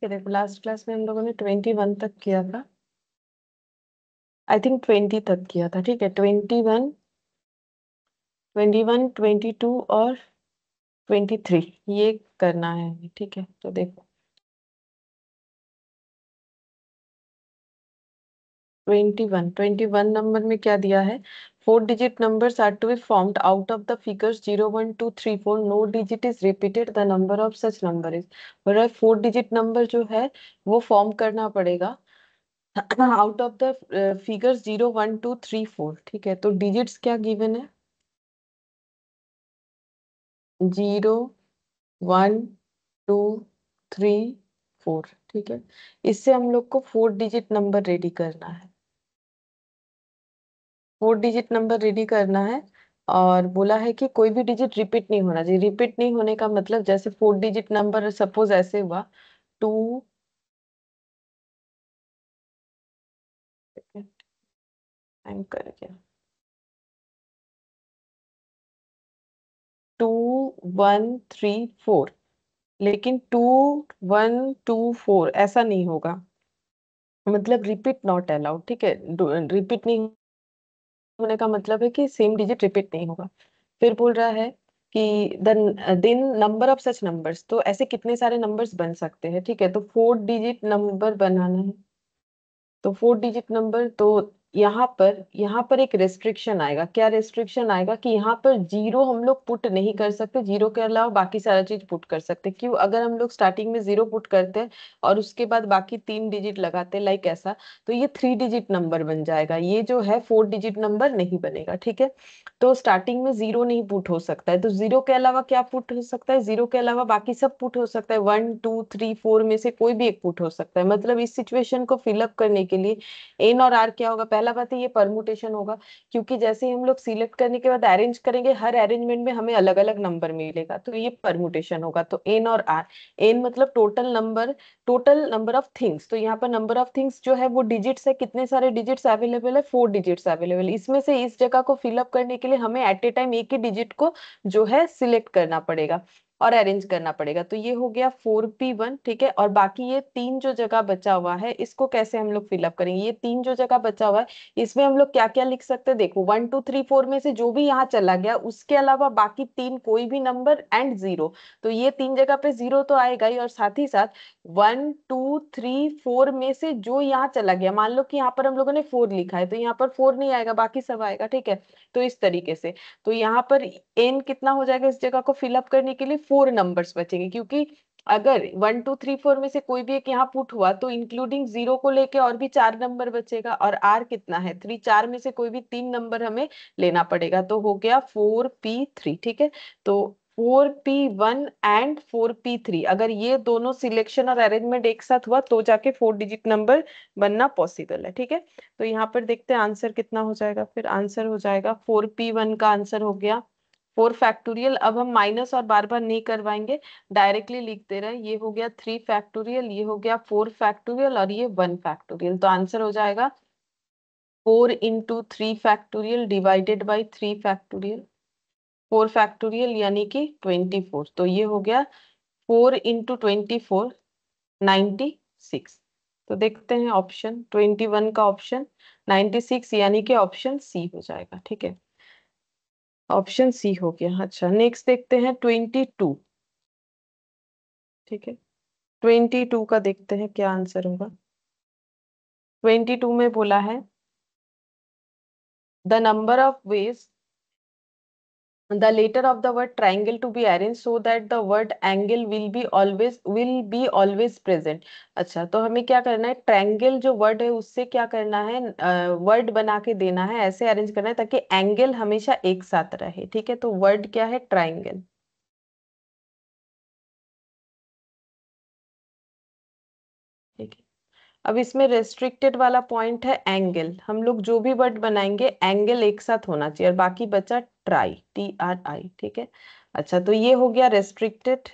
देखो last class में हम लोगों ने 21 तक किया था। आई थिंक 20 तक किया था। ठीक है, 21, 21, 22 और 23 ये करना है। ठीक है, तो देखो 21 नंबर में क्या दिया है? 4 digit numbers are to be formed out of the figures 0, 1, 2, 3, 4. No digit is repeated. The number of such number is। बोल रहा है 4 digit नंबर जो है वो फॉर्म करना पड़ेगा आउट ऑफ द फिगर्स 0, 1, 2, 3, 4। ठीक है, तो डिजिट्स क्या गिवन है? 0, 1, 2, 3, 4। ठीक है, इससे हम लोग को 4 digit नंबर रेडी करना है। 4 digit नंबर रेडी करना है। और बोला है कि कोई भी डिजिट रिपीट नहीं होना चाहिए। रिपीट नहीं होने का मतलब जैसे 4 digit नंबर सपोज ऐसे हुआ 2, टाइम कर गया, 2, 1, 3, 4। लेकिन 2, 1, 2, 4 ऐसा नहीं होगा। मतलब रिपीट नॉट अलाउड। ठीक है, रिपीट नहीं होने का मतलब है कि सेम डिजिट रिपीट नहीं होगा। फिर बोल रहा है कि द दिन नंबर ऑफ सच नंबर्स, तो ऐसे कितने सारे नंबर्स बन सकते हैं। ठीक है, तो 4 digit नंबर बनाना है। तो 4 digit नंबर, तो यहाँ पर एक रेस्ट्रिक्शन आएगा। क्या रेस्ट्रिक्शन आएगा कि यहाँ पर जीरो हम लोग पुट नहीं कर सकते। जीरो के अलावा बाकी सारा चीज पुट कर सकते। क्यों? अगर हम लोग स्टार्टिंग में जीरो पुट करते हैं और उसके बाद बाकी 3 digit लगाते हैं लाइक ऐसा, तो ये 3 digit नंबर बन जाएगा। ये जो है 4 digit नंबर नहीं बनेगा। ठीक है, तो स्टार्टिंग में जीरो नहीं पुट हो सकता है। तो जीरो के अलावा क्या पुट हो सकता है? जीरो के अलावा बाकी सब पुट हो सकता है। 1, 2, 3, 4 में से कोई भी एक पुट हो सकता है। मतलब इस सिचुएशन को फिलअप करने के लिए एन और आर क्या होगा? पहला बात है ये परमुटेशन होगा, क्योंकि जैसे ही हम लोग सिलेक्ट करने के बाद अरेंज करेंगे हर अरेंजमेंट में हमें अलग अलग नंबर मिलेगा, तो ये परमुटेशन होगा। तो एन और आर, एन मतलब टोटल नंबर ऑफ थिंग्स। तो यहाँ पर नंबर ऑफ थिंग्स जो है वो डिजिट्स है। कितने सारे डिजिट्स अवेलेबल है? 4 digits अवेलेबल। इसमें से इस जगह को फिलअप करने के लिए हमें एट ए टाइम एक ही डिजिट को जो है सिलेक्ट करना पड़ेगा और अरेंज करना पड़ेगा। तो ये हो गया 4p1। ठीक है, और बाकी ये तीन जो जगह बचा हुआ है इसको कैसे हम लोग फिलअप करेंगे? ये तीन जो जगह बचा हुआ है इसमें हम लोग क्या क्या लिख सकते हैं? देखो 1, 2, 3, 4 में से जो भी यहाँ चला गया उसके अलावा बाकी तीन कोई भी नंबर एंड जीरो। तो ये तीन जगह पे जीरो तो आएगा ही, और साथ ही साथ 1, 2, 3, 4 में से जो यहाँ चला गया, मान लो कि यहाँ पर हम लोगों ने 4 लिखा है तो यहाँ पर 4 नहीं आएगा, बाकी सब आएगा। ठीक है, तो इस तरीके से तो यहाँ पर एन कितना हो जाएगा? इस जगह को फिलअप करने के लिए 4 नंबर्स बचेंगे, क्योंकि अगर 1, 2, 3, 4 में से कोई भी एक यहाँ पुट हुआ तो इंक्लूडिंग जीरो को लेके और भी 4 नंबर बचेगा। और आर कितना है? 3। 4 में से कोई भी 3 नंबर हमें लेना पड़ेगा, तो हो गया 4p3। ठीक है, तो 4p1 एंड 4p3, अगर ये दोनों सिलेक्शन और अरेंजमेंट एक साथ हुआ तो जाके 4 digit नंबर बनना पॉसिबल है। ठीक है, तो यहाँ पर देखते हैं आंसर कितना हो जाएगा। फिर आंसर हो जाएगा 4p1 का आंसर हो गया 4 फैक्टोरियल। अब हम माइनस और बार बार नहीं करवाएंगे, डायरेक्टली लिखते रहे। ये हो गया 3 फैक्टोरियल, ये हो गया 4 फैक्टोरियल और ये 1 फैक्टोरियल। तो आंसर हो जाएगा 4 into 3 factorial divided by 3 factorial. 4 factorial यानी कि 24। तो ये हो गया 4 into 24, 96। तो देखते हैं ऑप्शन 21 का ऑप्शन 96, यानी कि ऑप्शन सी हो जाएगा। ठीक है, ऑप्शन सी हो गया। अच्छा, नेक्स्ट देखते हैं 22। ठीक है, 22 का देखते हैं क्या आंसर होगा। 22 में बोला है the number of veg the letter of the word triangle to be arranged so that the word angle will be always present। अच्छा, तो हमें क्या करना है? ट्रायंगल जो वर्ड है उससे क्या करना है? वर्ड बना के देना है, ऐसे अरेंज करना है ताकि एंगल हमेशा एक साथ रहे। ठीक है, तो वर्ड क्या है? ट्रायंगल। ठीक है, अब इसमें रेस्ट्रिक्टेड वाला पॉइंट है एंगल। हम लोग जो भी वर्ड बनाएंगे एंगल एक साथ होना चाहिए, और बाकी बचा ट्राई, TRI। ठीक है, अच्छा, तो ये हो गया रेस्ट्रिक्टेड।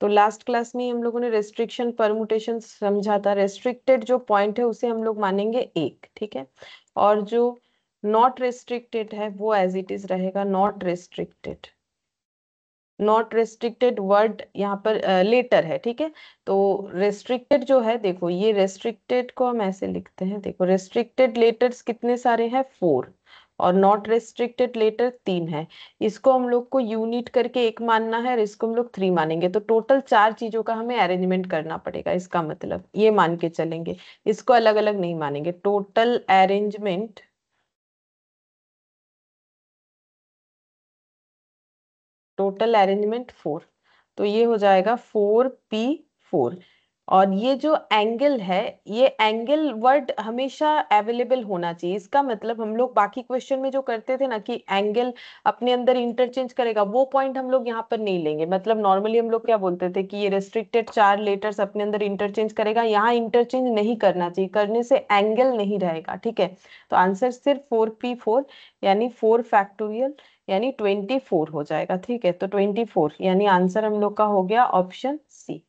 तो लास्ट क्लास में हम लोगों ने रेस्ट्रिक्शन परमुटेशन समझा था। रेस्ट्रिक्टेड जो पॉइंट है उसे हम लोग मानेंगे एक, ठीक है, और जो नॉट रेस्ट्रिक्टेड है वो एज इट इज रहेगा not restricted. Not restricted word यहाँ पर लेटर है, ठीक है। तो रेस्ट्रिक्टेड जो है, देखो ये रेस्ट्रिक्टेड को हम ऐसे लिखते हैं, देखो रेस्ट्रिक्टेड लेटर्स कितने सारे हैं, 4, और नॉट रेस्ट्रिक्टेड लेटर 3 है। इसको हम लोग को यूनिट करके एक मानना है और इसको हम लोग 3 मानेंगे, तो टोटल 4 चीजों का हमें अरेंजमेंट करना पड़ेगा। इसका मतलब ये मान के चलेंगे, इसको अलग अलग नहीं मानेंगे। टोटल अरेंजमेंट, टोटल अरेंजमेंट 4, तो ये हो जाएगा 4p4। और ये जो एंगल है, ये एंगल वर्ड हमेशा अवेलेबल होना चाहिए। इसका मतलब हम लोग बाकी क्वेश्चन में जो करते थे ना कि एंगल अपने अंदर इंटरचेंज करेगा, वो पॉइंट हम लोग यहाँ पर नहीं लेंगे। मतलब नॉर्मली हम लोग क्या बोलते थे कि ये रेस्ट्रिक्टेड 4 लेटर्स अपने अंदर इंटरचेंज करेगा, यहाँ इंटरचेंज नहीं करना चाहिए, करने से एंगल नहीं रहेगा, ठीक है। तो आंसर सिर्फ 4p4 यानी 4 फैक्टोरियल यानी 24 हो जाएगा, ठीक है। तो 24 यानी आंसर हम लोग का हो गया ऑप्शन सी,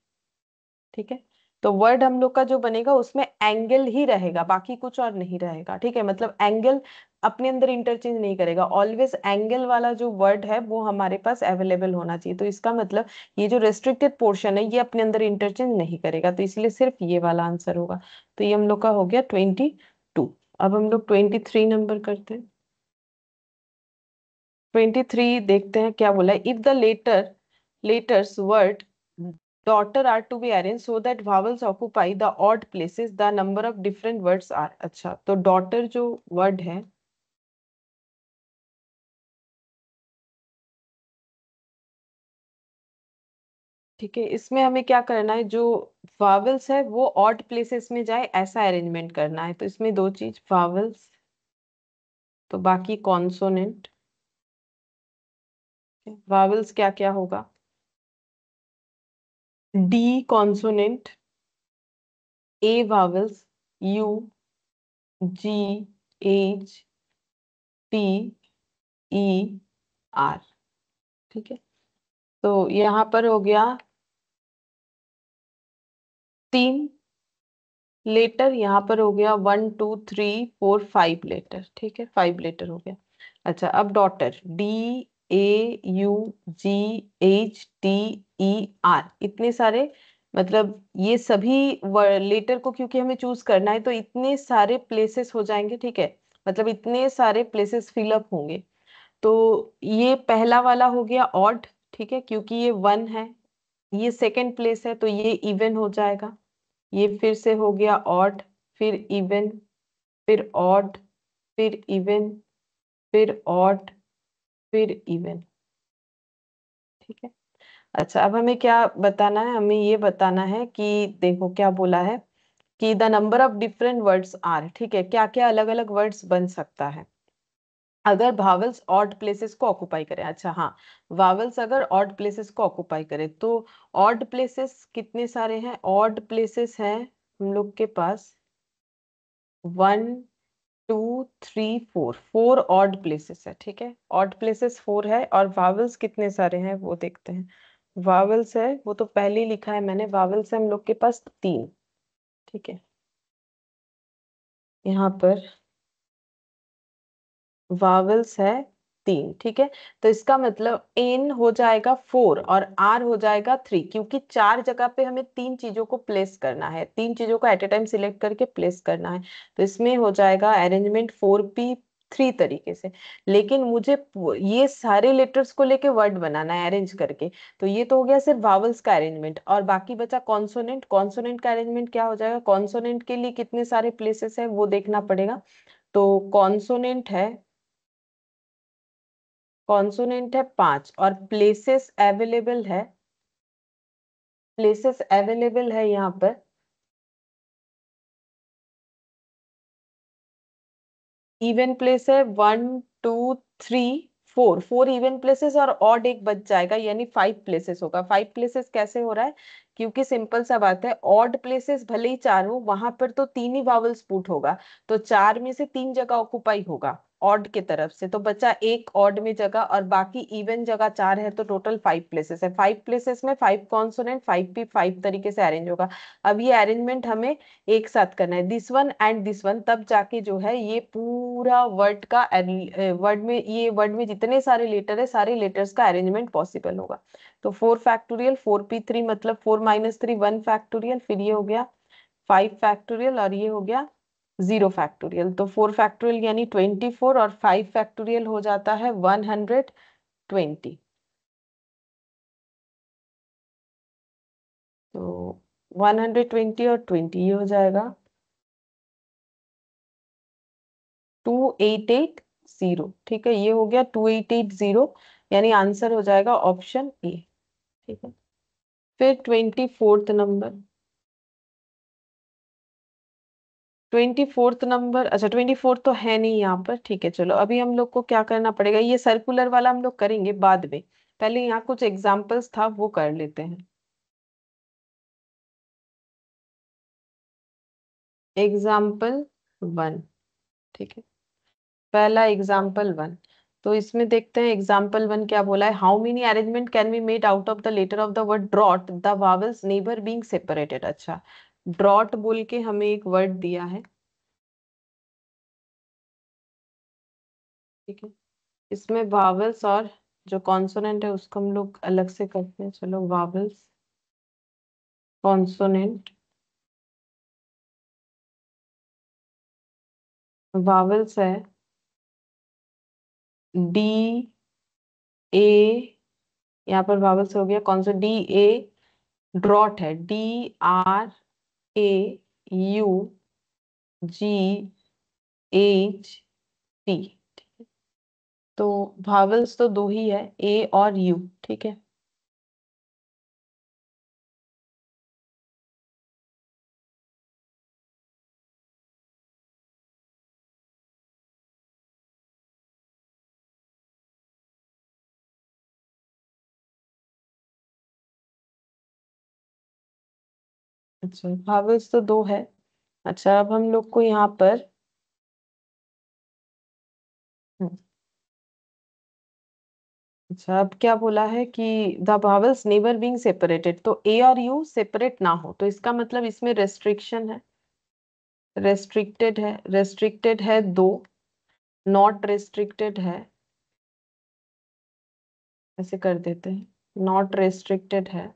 ठीक है। तो वर्ड हम लोग का जो बनेगा उसमें एंगल ही रहेगा, बाकी कुछ और नहीं रहेगा, ठीक है। मतलब एंगल अपने अंदर इंटरचेंज नहीं करेगा, ऑलवेज एंगल वाला जो वर्ड है वो हमारे पास अवेलेबल होना चाहिए। तो इसका मतलब ये जो रेस्ट्रिक्टेड पोर्शन है ये अपने अंदर इंटरचेंज नहीं करेगा, तो इसलिए सिर्फ ये वाला आंसर होगा। तो ये हम लोग का हो गया 22। अब हम लोग 23 नंबर करते हैं। 23 देखते हैं क्या बोला है। If the letters word daughter are to be arranged so that vowels occupy the odd places, the number of different words are। अच्छा, तो daughter जो वर्ड है, ठीक है, इसमें हमें क्या करना है, जो वावल्स है वो ऑड प्लेसेस में जाए ऐसा अरेंजमेंट करना है। तो इसमें दो चीज, वावल्स तो बाकी कॉन्सोनेंट। वावल्स क्या क्या होगा, D consonant, A vowels, U, G, H, T, E, R, ठीक है। तो यहाँ पर हो गया 3 लेटर, यहाँ पर हो गया 1 2 3 4 5 लेटर, ठीक है, 5 लेटर हो गया। अच्छा, अब डॉटर DAUGHTER, इतने सारे, मतलब ये सभी लेटर को क्योंकि हमें चूज करना है तो इतने सारे प्लेसेस हो जाएंगे, ठीक है। मतलब इतने सारे प्लेसेस फिलअप होंगे। तो ये पहला वाला हो गया ऑड, ठीक है, क्योंकि ये 1 है। ये सेकंड प्लेस है तो ये इवन हो जाएगा। ये फिर से हो गया ऑड, फिर इवन, फिर ऑड, फिर इवन, फिर ऑड, फिर इवन, ठीक है। अच्छा, अब हमें क्या बताना है, हमें ये बताना है कि देखो क्या बोला है कि the number of different words are, ठीक है, क्या क्या अलग अलग वर्ड्स बन सकता है अगर भावल्स ऑड प्लेसेस को ऑक्युपाई करें। अच्छा हाँ, वावल्स अगर ऑड प्लेसेस को ऑक्युपाई करें तो ऑड प्लेसेस कितने सारे हैं, ऑड प्लेसेस हैं हम लोग के पास 1 2 3 4, 4 ऑड प्लेसेस है, ठीक है। ऑड प्लेसेस 4 है और वावल्स कितने सारे हैं वो देखते हैं। वावल्स है वो तो पहले ही लिखा है मैंने, वावल्स है हम लोग के पास 3, ठीक है। यहाँ पर वावल्स है 3, ठीक है। तो इसका मतलब एन हो जाएगा 4 और आर हो जाएगा 3, क्योंकि 4 जगह पे हमें 3 चीजों को प्लेस करना है, 3 चीजों को एट ए टाइम सिलेक्ट करके प्लेस करना है। तो इसमें हो जाएगा अरेंजमेंट 4p3 तरीके से। लेकिन मुझे ये सारे लेटर्स को लेके वर्ड बनाना है अरेंज करके। तो ये तो हो गया सिर्फ वावल्स का अरेंजमेंट, और बाकी बचा कॉन्सोनेंट। कॉन्सोनेंट का अरेंजमेंट क्या हो जाएगा, कॉन्सोनेंट के लिए कितने सारे प्लेसेस है वो देखना पड़ेगा। तो कॉन्सोनेंट है, कॉन्सोनेंट है 5 और प्लेसेस अवेलेबल है, प्लेसेस अवेलेबल है यहाँ पर इवन प्लेस है 1 2 3 4, 4 इवन प्लेसेस और ऑड एक बच जाएगा यानी 5 प्लेसेस होगा। 5 प्लेसेस कैसे हो रहा है, क्योंकि सिंपल सा बात है, ऑड प्लेसेस भले ही 4 हो वहां पर तो 3 ही वावल्स पुट होगा, तो 4 में से 3 जगह ऑक्युपाई होगा। ऑड के तरफ से, तो बचा एक ऑड में जगह और बाकी इवन जगह 4 है, तो टोटल 5 प्लेसेस है। 5 प्लेसेस में 5 कॉन्सोनेंट, 5 भी 5 तरीके से अरेंज होगा। अब ये अरेंजमेंट हमें एक साथ करना है, this one and this one, तब जाके जो है ये पूरा वर्ड का वर्ड में, ये वर्ड में जितने सारे लेटर है सारे लेटर्स का अरेंजमेंट पॉसिबल होगा। तो 4 फैक्टोरियल, 4p3 मतलब 4 माइनस 3 1 फैक्टोरियल, फिर ये हो गया 5 फैक्टोरियल और ये हो गया 0 फैक्टोरियल। तो 4 फैक्टोरियल यानी 24 और 5 फैक्टोरियल हो जाता है 120। तो 120 और 20 ये हो जाएगा 2880। ठीक है, ये हो गया 2880, यानी आंसर हो जाएगा ऑप्शन ए। ठीक है, फिर 24th नंबर। 24th नंबर, अच्छा 24 तो है नहीं यहाँ पर। ठीक है, चलो अभी हम लोग को क्या करना पड़ेगा, ये सर्कुलर वाला हम लोग करेंगे बाद में, पहले यहाँ कुछ एग्जाम्पल्स था वो कर लेते हैं। एग्जाम्पल 1। ठीक है, पहला एग्जाम्पल 1। तो इसमें देखते हैं एग्जाम्पल 1 क्या बोला है। How many arrangement can be made out of the letter of the word daughter the vowels never being separated. अच्छा, ड्रॉट बोल के हमें एक वर्ड दिया है। ठीक है, इसमें वावल्स और जो कॉन्सोनेंट है उसको हम लोग अलग से करते हैं। चलो, वावल्स, कॉन्सोनेंट। वावल्स है डी ए, यहाँ पर वावल्स हो गया कौन सा, डी ए। ड्रॉट है DRAU GHT। तो वावल्स तो दो ही है, ए और यू। ठीक है, अच्छा वावल्स तो दो है। अच्छा, अब हम लोग को यहाँ पर हम्म, अच्छा अब क्या बोला है कि the vowels never being separated, तो ए और यू सेपरेट ना हो, तो इसका मतलब इसमें रेस्ट्रिक्शन है, रेस्ट्रिक्टेड है दो, नॉट रेस्ट्रिक्टेड है, ऐसे कर देते हैं, नॉट रेस्ट्रिक्टेड है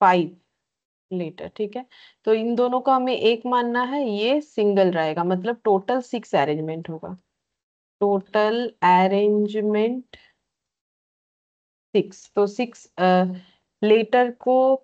5 लीटर। ठीक है, तो इन दोनों को हमें एक मानना है, ये सिंगल रहेगा, मतलब टोटल 6 अरेंजमेंट होगा। टोटल अरेंजमेंट 6, तो 6 लेटर को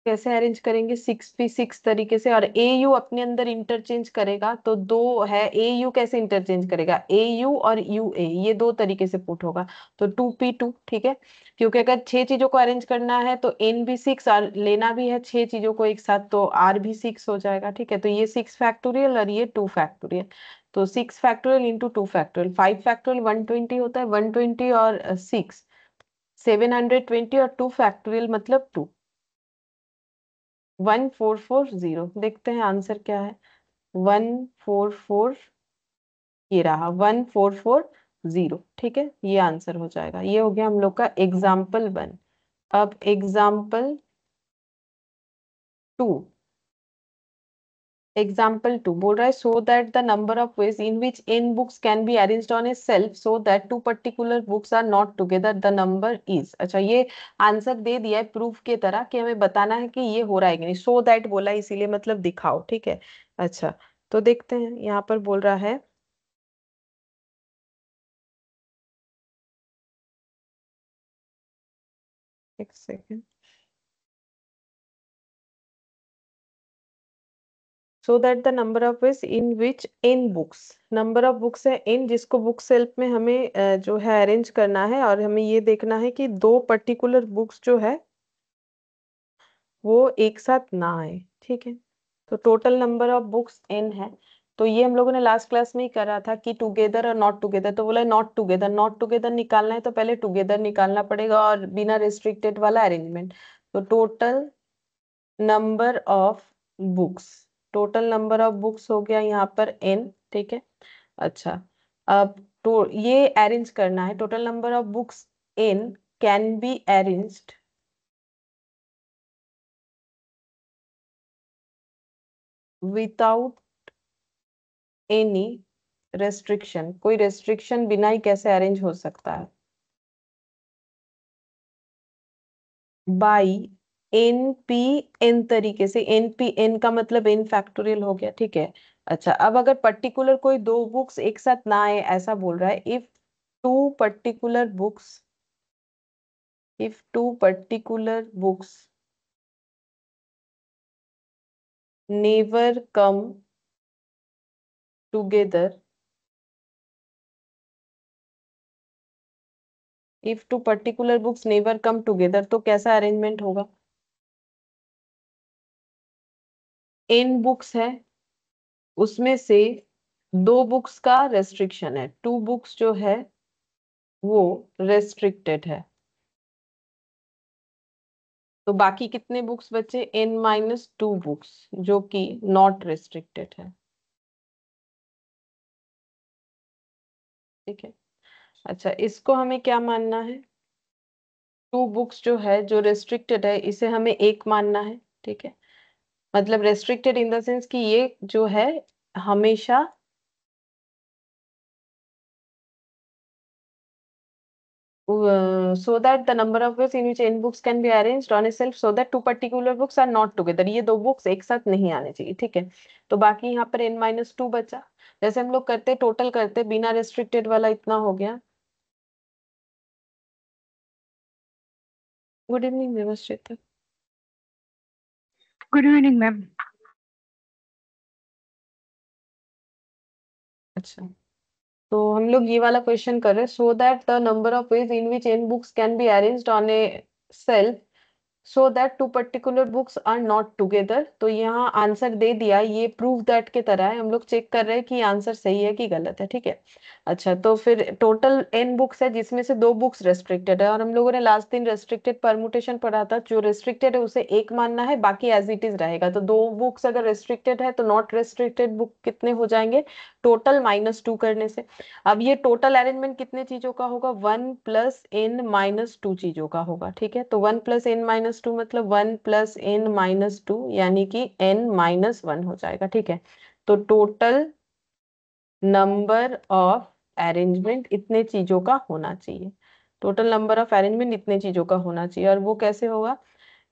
कैसे अरेंज करेंगे, 6p6 तरीके से, और ए यू अपने अंदर इंटरचेंज करेगा, तो दो है, ए यू कैसे इंटरचेंज करेगा, ए यू और यू ए, ये दो तरीके से पुट होगा, तो 2p2। ठीक है, क्योंकि अगर 6 चीजों को अरेंज करना है तो एन भी 6 और लेना भी है 6 चीजों को एक साथ, तो आर भी 6 हो जाएगा। ठीक है, तो ये 6 फैक्टोरियल और ये 2 फैक्टोरियल, तो 6 फैक्टोरियल इंटू 2 फैक्टोरियल, 5 फैक्टोरियल 120 होता है, 120 और 6 720, और 2 फैक्टोरियल मतलब 2, 1440। देखते हैं आंसर क्या है। 144, ये रहा 1440। ठीक है, ये आंसर हो जाएगा। ये हो गया हम लोग का एग्जाम्पल 1। अब एग्जाम्पल 2। एग्जाम्पल 2 बोल रहा है, so that the number of ways in which n books can be arranged on a shelf so that two particular books are not together the number is. अच्छा, ये आंसर दे दिया है proof की तरह कि हमें बताना है कि ये हो रहा है कि नहीं, सो दैट बोला है, इसीलिए मतलब दिखाओ। ठीक है, अच्छा तो देखते हैं यहाँ पर बोल रहा है, एक second, so that the number of ways in which n books, number of books है इन, जिसको बुक सेल्फ में हमें जो है अरेंज करना है, और हमें ये देखना है कि दो पर्टिकुलर बुक्स जो है वो एक साथ ना आए। ठीक है, तो total number of books n है, तो ये हम लोगों ने लास्ट क्लास में ही करा था कि टुगेदर और नॉट टुगेदर, तो बोला नॉट टुगेदर, नॉट टुगेदर निकालना है तो पहले टुगेदर निकालना पड़ेगा, और बिना रिस्ट्रिक्टेड वाला अरेंजमेंट, तो total number of books total number of books हो गया यहाँ पर n, ठीक है। अच्छा, अब तो ये अरेंज करना है, total number of books n can be arranged without any restriction. कोई रेस्ट्रिक्शन बिना ही कैसे अरेंज हो सकता है? बाई एन पी एन तरीके से। एन पी एन का मतलब एन फैक्टोरियल हो गया, ठीक है। अच्छा, अब अगर पर्टिकुलर कोई दो बुक्स एक साथ ना आए, ऐसा बोल रहा है, if two particular books, if two particular books never come together, if two particular books never come together, तो कैसा अरेंजमेंट होगा? एन बुक्स है, उसमें से दो बुक्स का रेस्ट्रिक्शन है, टू बुक्स जो है वो रेस्ट्रिक्टेड है, तो बाकी कितने बुक्स बचे? n-2 बुक्स जो कि नॉट रेस्ट्रिक्टेड है, ठीक है। अच्छा, इसको हमें क्या मानना है? टू बुक्स जो है, जो रेस्ट्रिक्टेड है, इसे हमें एक मानना है, ठीक है। मतलब रेस्ट्रिक्टेड इन द सेंस कि ये जो है हमेशा so that the number of ways in which n books can be arranged on a shelf so that two particular books are not together, ये दो बुक्स एक साथ नहीं आने चाहिए, ठीक है। तो बाकी यहाँ पर n-2 बचा। जैसे हम लोग करते टोटल करते, बिना रेस्ट्रिक्टेड वाला इतना हो गया। गुड इवनिंग व्यवस्थित। Good evening ma'am. अच्छा, तो हम लोग ये वाला क्वेश्चन कर रहे हैं, so that the number of ways in which n books can be arranged on a shelf so that two particular books are not together. तो यहाँ आंसर दे दिया, ये प्रूव दैट के तरह है, हम लोग चेक कर रहे हैं कि आंसर सही है कि गलत है, ठीक है। अच्छा, तो फिर टोटल n बुक्स है जिसमें से दो बुक्स रेस्ट्रिक्टेड है, और हम लोगों ने लास्ट दिन रेस्ट्रिक्टेड परमुटेशन पढ़ा था, जो रेस्ट्रिक्टेड है उसे एक मानना है, बाकी एज इट इज रहेगा। तो दो बुक्स अगर रेस्ट्रिक्टेड है तो नॉट रेस्ट्रिक्टेड बुक कितने हो जाएंगे टोटल -2 करने से। अब ये टोटल अरेंजमेंट कितने चीजों का होगा? 1 + n-2 चीजों का होगा, ठीक है। तो 1 + n-2 मतलब 1 + n-2 यानी कि n-1 हो जाएगा, ठीक है। तो टोटल नंबर ऑफ अरेंजमेंट इतने चीजों का होना चाहिए, टोटल नंबर ऑफ अरेंजमेंट इतने चीजों का होना चाहिए। और वो कैसे होगा?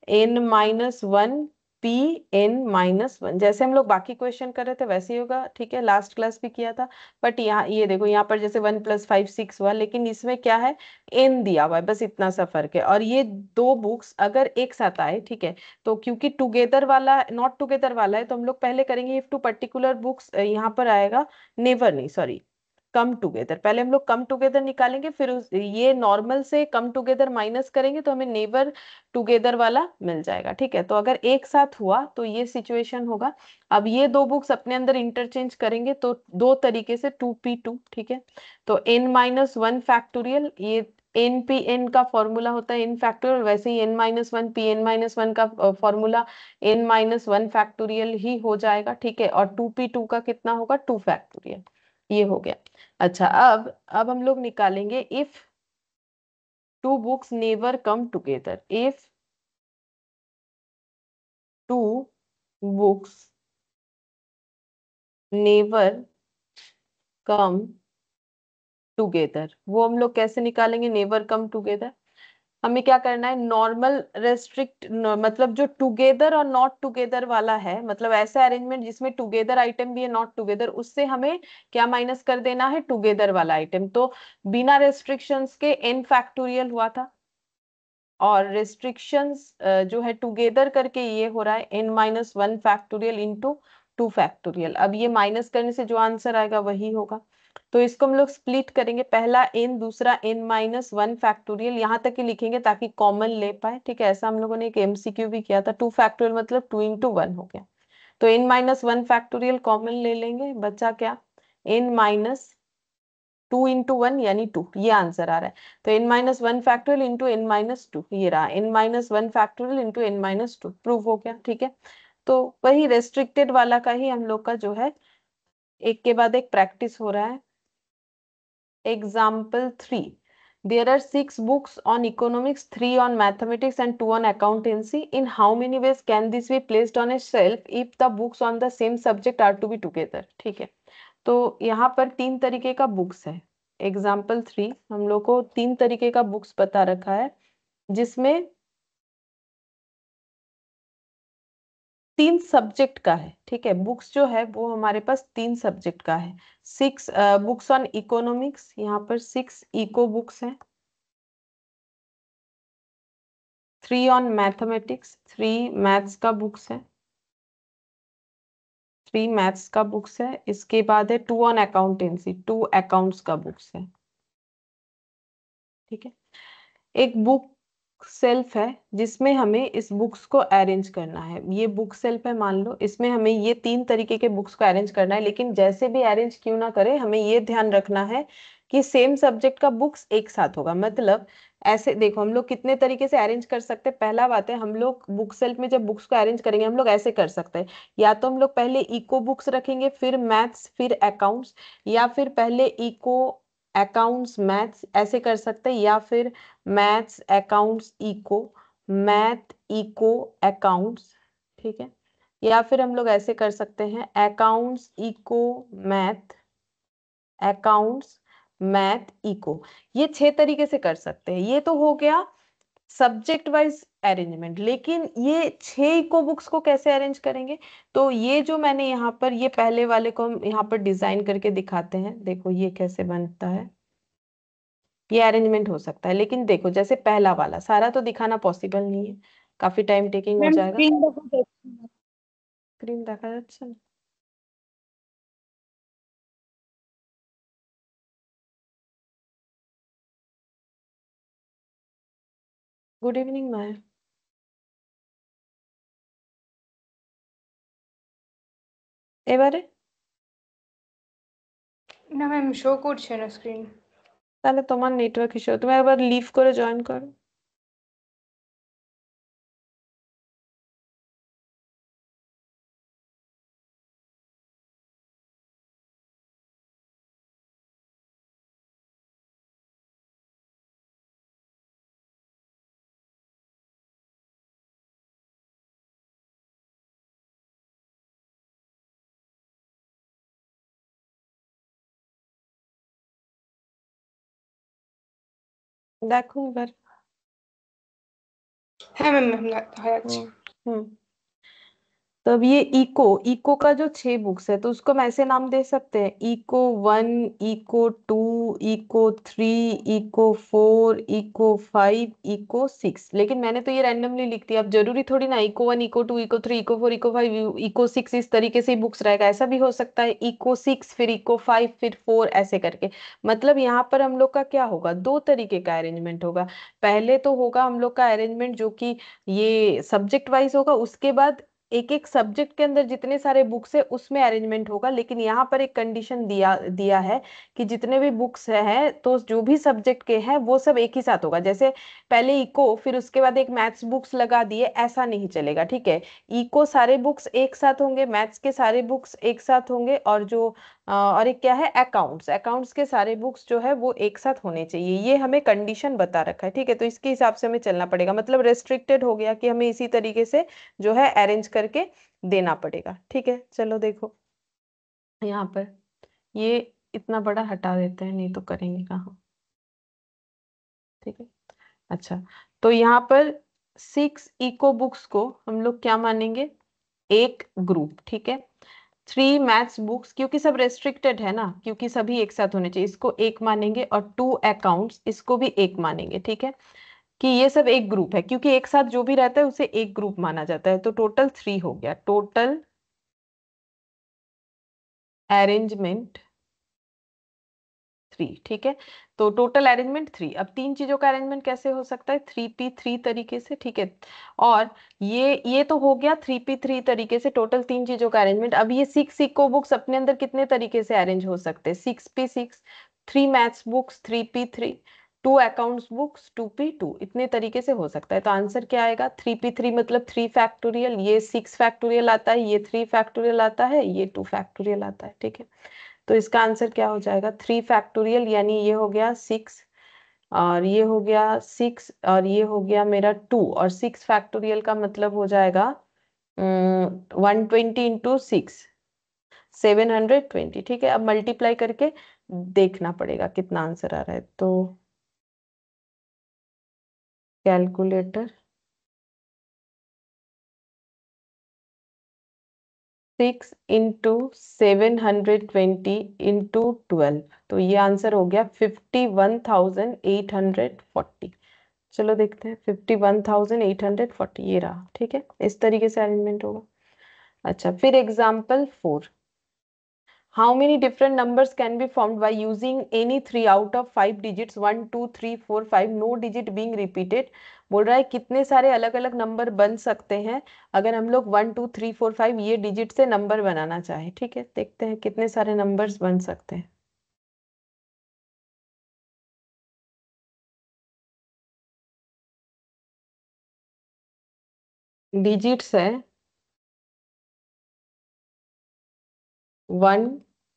n-1 p n-1, जैसे हम लोग बाकी क्वेश्चन कर रहे थे वैसे ही होगा, ठीक है, लास्ट क्लास भी किया था। बट यहाँ ये देखो, यहाँ पर जैसे 1 + 5 6 हुआ, लेकिन इसमें क्या है, n दिया हुआ है, बस इतना सा फर्क है। और ये दो बुक्स अगर एक साथ आए, ठीक है, तो क्योंकि टुगेदर वाला नॉट टुगेदर वाला है, तो हम लोग पहले करेंगे इफ टू पर्टिकुलर बुक्स, यहाँ पर आएगा नेवर, नहीं सॉरी, कम टुगेदर। पहले हम लोग कम टुगेदर निकालेंगे, फिर ये नॉर्मल से कम टुगेदर माइनस करेंगे तो हमें नेवर टुगेदर वाला मिल जाएगा, ठीक है। तो अगर एक साथ हुआ तो ये सिचुएशन होगा। अब ये दो बुक्स अपने अंदर इंटरचेंज करेंगे तो दो तरीके से 2p2, ठीक है। तो n-1 फैक्टोरियल, ये एन पी एन का फॉर्मूला होता है इन फैक्टोरियल, वैसे ही n-1 पी n-1 का फॉर्मूला n-1 फैक्टोरियल ही हो जाएगा, ठीक है। और 2p2 का कितना होगा? 2 फैक्टोरियल, ये हो गया। अच्छा, अब हम लोग निकालेंगे if two books never come together, if two books never come together, वो हम लोग कैसे निकालेंगे नेवर कम टुगेदर? हमें क्या करना है, नॉर्मल रेस्ट्रिक्ट मतलब जो टुगेदर और नॉट टुगेदर वाला है, मतलब ऐसा अरेंजमेंट जिसमें टुगेदर आइटम भी है नॉट टुगेदर, उससे हमें क्या माइनस कर देना है? टुगेदर वाला आइटम। तो बिना रेस्ट्रिक्शंस के n फैक्टोरियल हुआ था, और रेस्ट्रिक्शंस जो है टुगेदर करके ये हो रहा है n-1 फैक्टोरियल इंटू 2 फैक्टोरियल। अब ये माइनस करने से जो आंसर आएगा वही होगा। तो इसको हम लोग स्प्लिट करेंगे, पहला n, दूसरा n-1 फैक्टोरियल, यहाँ तक ही लिखेंगे ताकि कॉमन ले पाए, ठीक है। ऐसा हम लोगों ने एक एमसीक्यू भी किया था। 2 फैक्टोरियल मतलब 2 × 1 हो गया। तो n-1 फैक्टोरियल कॉमन ले लेंगे, बचा क्या? n-2 × 1 यानी 2, ये आंसर आ रहा है। तो n-1 फैक्टोरियल इंटू n-2, ये रहा n-1 factorial into n-2, prove हो गया, ठीक है। तो वही रेस्ट्रिक्टेड वाला का ही हम लोग का जो है एक के बाद एक प्रैक्टिस हो रहा है। Example 3, there are 6 books on economics, 3 on mathematics and 2 on accountancy. In how many ways can this be placed on a shelf if the books on the same subject are to be together? ठीक है, तो यहाँ पर 3 तरीके का books है। Example 3 हम लोग को 3 तरीके का बुक्स बता रखा है, जिसमें 3 सब्जेक्ट का है। ठीक है, बुक्स जो है वो हमारे पास 3 सब्जेक्ट का है। 6 बुक्स ऑन इकोनॉमिक्स, यहाँ पर 6 इको बुक्स हैं। 3 ऑन मैथमेटिक्स, 3 मैथ्स का बुक्स है। 3 मैथ्स का बुक्स है। इसके बाद है 2 ऑन अकाउंटेंसी, 2 अकाउंट्स का बुक्स है। ठीक है, एक बुक सेल्फ है जिसमें हमें इस बुक्स को अरेंज करना है। ये बुक सेल्फ है मान लो, इसमें हमें ये 3 तरीके के बुक्स को अरेंज करना है, लेकिन जैसे भी अरेंज क्यों ना करें हमें ये ध्यान रखना है कि सेम सब्जेक्ट का बुक्स एक साथ होगा। मतलब ऐसे देखो हम लोग कितने तरीके से अरेंज कर सकते हैं। पहला बात है, हम लोग बुक सेल्फ में जब बुक्स को अरेंज करेंगे हम लोग ऐसे कर सकते हैं, या तो हम लोग पहले इको बुक्स रखेंगे, फिर मैथ्स, फिर अकाउंट्स, या फिर पहले इको अकाउंट्स मैथ्स ऐसे कर सकते हैं, या फिर maths accounts eco, maths eco accounts. ठीक है, या फिर हम लोग ऐसे कर सकते हैं accounts eco math, accounts math eco. ये 6 तरीके से कर सकते हैं। ये तो हो गया सब्जेक्ट वाइज अरेंजमेंट। लेकिन ये 6 इको बुक्स को कैसे अरेंज करेंगे, तो ये जो मैंने यहाँ पर ये पहले वाले को हम यहाँ पर डिजाइन करके दिखाते हैं। देखो ये कैसे बनता है, ये अरेंजमेंट हो सकता है। लेकिन देखो जैसे पहला वाला सारा तो दिखाना पॉसिबल नहीं है, काफी टाइम टेकिंग हो मैम जाएगा। स्क्रीन बहुत अच्छी है। स्क्रीन देखा जाচ্ছে না? গুড ইভিনিং মায়া। এবারে না ম্যাম শো করছে না স্ক্রিন। তাহলে তোমার নেটওয়ার্ক ইস্যু, তুমি একবার লিভ করে জয়েন করো। দেখো এবার। হ্যাঁ ম্যাম ম্যাম দেখা যাচ্ছে। হুম হুম। तो अब ये इको, इको का जो 6 बुक्स है तो उसको हम ऐसे नाम दे सकते हैं, eco 1, eco 2, eco 3, eco 4, eco 5, eco 6। लेकिन मैंने तो ये रैंडमली लिख दिया। अब जरूरी थोड़ी ना eco 1, eco 2, eco 3, eco 4, eco 5, eco 6 इस तरीके से ही बुक्स रहेगा। ऐसा भी हो सकता है इको 6 फिर इको 5 फिर 4 ऐसे करके। मतलब यहाँ पर हम लोग का क्या होगा, 2 तरीके का अरेंजमेंट होगा। पहले तो होगा हम लोग का अरेंजमेंट जो कि ये सब्जेक्ट वाइज होगा, उसके बाद एक एक सब्जेक्ट के अंदर जितने सारे बुक्स है उसमें अरेंजमेंट होगा। लेकिन यहाँ पर एक कंडीशन दिया दिया है कि जितने भी बुक्स हैं तो जो भी सब्जेक्ट के हैं वो सब एक ही साथ होगा। जैसे पहले इको फिर उसके बाद एक मैथ्स बुक्स लगा दिए, ऐसा नहीं चलेगा। ठीक है, इको सारे बुक्स एक साथ होंगे, मैथ्स के सारे बुक्स एक साथ होंगे, और जो और एक क्या है अकाउंट्स, अकाउंट्स के सारे बुक्स जो है वो एक साथ होने चाहिए। ये हमें कंडीशन बता रखा है। ठीक है, तो इसके हिसाब से हमें चलना पड़ेगा। मतलब रेस्ट्रिक्टेड हो गया कि हमें इसी तरीके से जो है अरेंज करके देना पड़ेगा। ठीक है, चलो देखो यहाँ पर ये इतना बड़ा हटा देते हैं, नहीं तो करेंगे कहाँ। ठीक है, अच्छा, तो यहाँ पर 6 इको बुक्स को हम लोग क्या मानेंगे, एक ग्रुप। ठीक है, 3 मैथ्स बुक्स क्योंकि सब रेस्ट्रिक्टेड है ना, क्योंकि सभी एक साथ होने चाहिए, इसको एक मानेंगे। और 2 अकाउंट्स इसको भी एक मानेंगे। ठीक है, कि ये सब एक ग्रुप है, क्योंकि एक साथ जो भी रहता है उसे एक ग्रुप माना जाता है। तो टोटल 3 हो गया, टोटल अरेंजमेंट 3। ठीक है, तो टोटल अरेंजमेंट 3। अब 3 चीजों का अरेंजमेंट कैसे हो सकता है, 3P3 तरीके से। ठीक है, और ये तो हो गया 3P3 तरीके से टोटल 3 चीजों का अरेंजमेंट। अब ये 6 इको बुक्स अपने अंदर कितने तरीके से अरेंज हो सकते हैं, 6P6, 3 maths books 3P3, 2 accounts books 2p2, इतने तरीके से हो सकता है। तो आंसर क्या आएगा, 3p3 मतलब 3 फैक्टोरियल, ये 6 फैक्टोरियल आता है, ये 3 फैक्टोरियल आता है, ये 2 फैक्टोरियल आता है। ठीक है, तो इसका आंसर क्या हो जाएगा, 3 फैक्टोरियल, यानी ये हो गया 6 और ये हो गया 6 और ये हो गया मेरा 2, और 6 फैक्टोरियल का मतलब हो जाएगा 120 इंटू 6, 720। ठीक है, अब मल्टीप्लाई करके देखना पड़ेगा कितना आंसर आ रहा है। तो कैलकुलेटर, 6 इंटू 720 इंटू 12, तो ये आंसर हो गया 51,840। चलो देखते हैं, 51,840 ये रहा। ठीक है, इस तरीके से अरेंजमेंट होगा। अच्छा, फिर example 4, how many different numbers can be formed by using any 3 out of 5 digits, 1 2 3 4 5, no digit being repeated. बोल रहा है कितने सारे अलग अलग नंबर बन सकते हैं अगर हम लोग 1 2 3 4 5 ये डिजिट से नंबर बनाना चाहे। ठीक है, देखते हैं कितने सारे नंबर्स बन सकते हैं। डिजिट्स है 1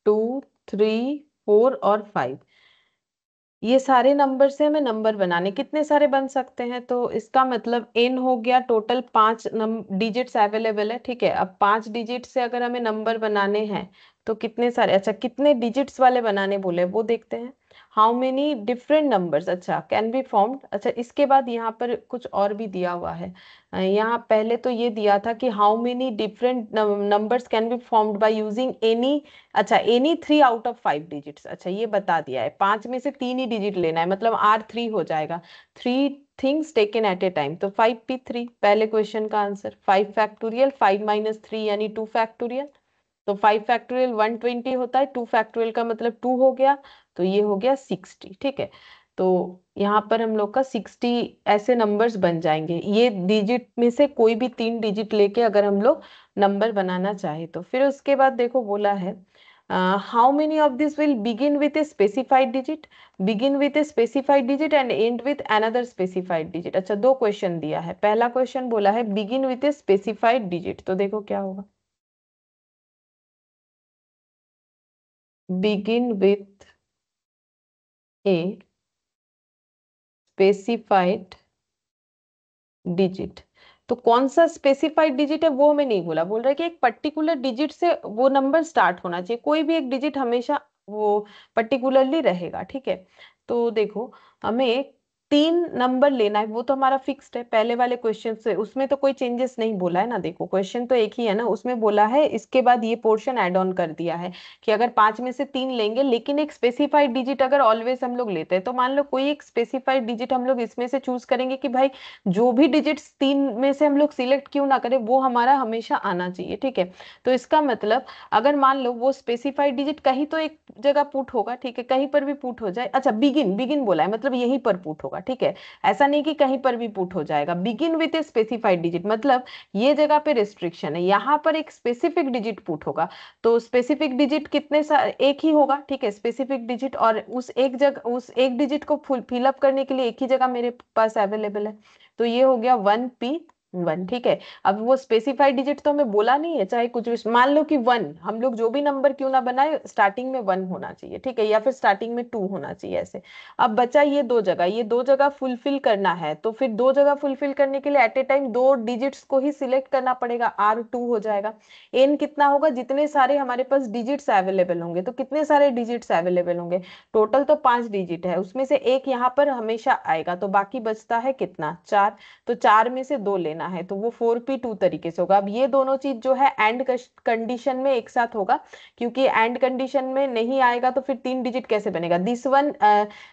2 3 4 और 5, ये सारे नंबर से हमें नंबर बनाने, कितने सारे बन सकते हैं, तो इसका मतलब n हो गया, टोटल 5 डिजिट्स अवेलेबल है। ठीक है, अब 5 डिजिट से अगर हमें नंबर बनाने हैं तो कितने सारे, अच्छा कितने डिजिट्स वाले बनाने बोले वो देखते हैं। हाउ मेनी डिफरेंट नंबर्स, अच्छा कैन बी फॉर्म्ड, अच्छा इसके बाद यहाँ पर कुछ और भी दिया हुआ है। यहाँ पहले तो ये दिया था कि how many different numbers can be formed by using any, अच्छा एनी 3 आउट ऑफ 5 डिजिट्स, अच्छा ये बता दिया है 5 में से 3 ही डिजिट लेना है, मतलब R3 हो जाएगा, 3 things taken at a time, तो 5p3 पहले क्वेश्चन का आंसर। 5 फैक्टोरियल, 5 माइनस 3 यानी 2 फैक्टोरियल, तो 5 फैक्टोरियल 120 होता है, 2 फैक्टोरियल का मतलब 2 हो गया, तो ये हो गया 60। ठीक है, तो यहाँ पर हम लोग का 60 ऐसे नंबर्स बन जाएंगे, ये डिजिट में से कोई भी 3 डिजिट लेके अगर हम लोग नंबर बनाना चाहे तो। फिर उसके बाद देखो बोला है how many of this will begin with a specified digit, begin with a specified digit and and with another specified digit. अच्छा, दो क्वेश्चन दिया है, पहला क्वेश्चन बोला है begin with a specified digit, तो देखो क्या होगा, begin with a specified digit, तो कौन सा स्पेसिफाइड डिजिट है वो हमें नहीं बोला, बोल रहा है कि एक पर्टिकुलर डिजिट से वो नंबर स्टार्ट होना चाहिए, कोई भी एक डिजिट हमेशा वो पर्टिकुलरली रहेगा। ठीक है, तो देखो हमें 3 नंबर लेना है, वो तो हमारा फिक्स्ड है पहले वाले क्वेश्चन से, उसमें तो कोई चेंजेस नहीं बोला है ना, देखो क्वेश्चन तो एक ही है ना, उसमें बोला है इसके बाद ये पोर्शन ऐड ऑन कर दिया है कि अगर 5 में से 3 लेंगे, लेकिन एक स्पेसिफाइड डिजिट अगर ऑलवेज हम लोग लेते हैं, तो मान लो कोई एक स्पेसिफाइड डिजिट हम लोग इसमें से चूज करेंगे कि भाई जो भी डिजिट्स 3 में से हम लोग सिलेक्ट क्यों ना करें, वो हमारा हमेशा आना चाहिए। ठीक है, तो इसका मतलब अगर मान लो वो स्पेसिफाइड डिजिट कहीं तो एक जगह पुट होगा, ठीक है, कहीं पर भी पुट हो जाए, अच्छा बिगिन बिगिन बोला है मतलब यहीं पर पुट होगा। ठीक है, ऐसा नहीं कि कहीं पर भी पुट हो जाएगा, begin with a specified digit मतलब ये जगह पे रिस्ट्रिक्शन है, यहाँ पर एक स्पेसिफिक डिजिट पुट होगा, तो स्पेसिफिक डिजिट कितने एक ही होगा। ठीक है, स्पेसिफिक डिजिट, और उस एक जगह उस एक डिजिट को फिलअप करने के लिए एक ही जगह मेरे पास अवेलेबल है, तो ये हो गया 1p1। ठीक है, अब वो स्पेसिफाइड डिजिट तो हमें बोला नहीं है, चाहे कुछ भी मान लो कि 1, हम लोग जो भी नंबर क्यों ना बनाए स्टार्टिंग में 1 होना चाहिए। ठीक है, या फिर स्टार्टिंग में 2 होना चाहिए ऐसे। अब बचा ये दो जगह, ये दो जगह फुलफिल करना है, तो फिर दो जगह फुलफिल करने के लिए एट ए टाइम दो डिजिट्स को ही सिलेक्ट करना पड़ेगा, R2 हो जाएगा। एन कितना होगा, जितने सारे हमारे पास डिजिट्स अवेलेबल होंगे, तो कितने सारे डिजिट्स अवेलेबल होंगे, टोटल तो 5 डिजिट है, उसमें से एक यहाँ पर हमेशा आएगा, तो बाकी बचता है कितना, 4, तो 4 में से 2 लेना है, तो वो 4p2 तरीके से होगा। अब ये दोनों चीज जो है एंड कंडीशन में एक साथ होगा, क्योंकि एंड कंडीशन में नहीं आएगा तो फिर 3 डिजिट कैसे बनेगा, this one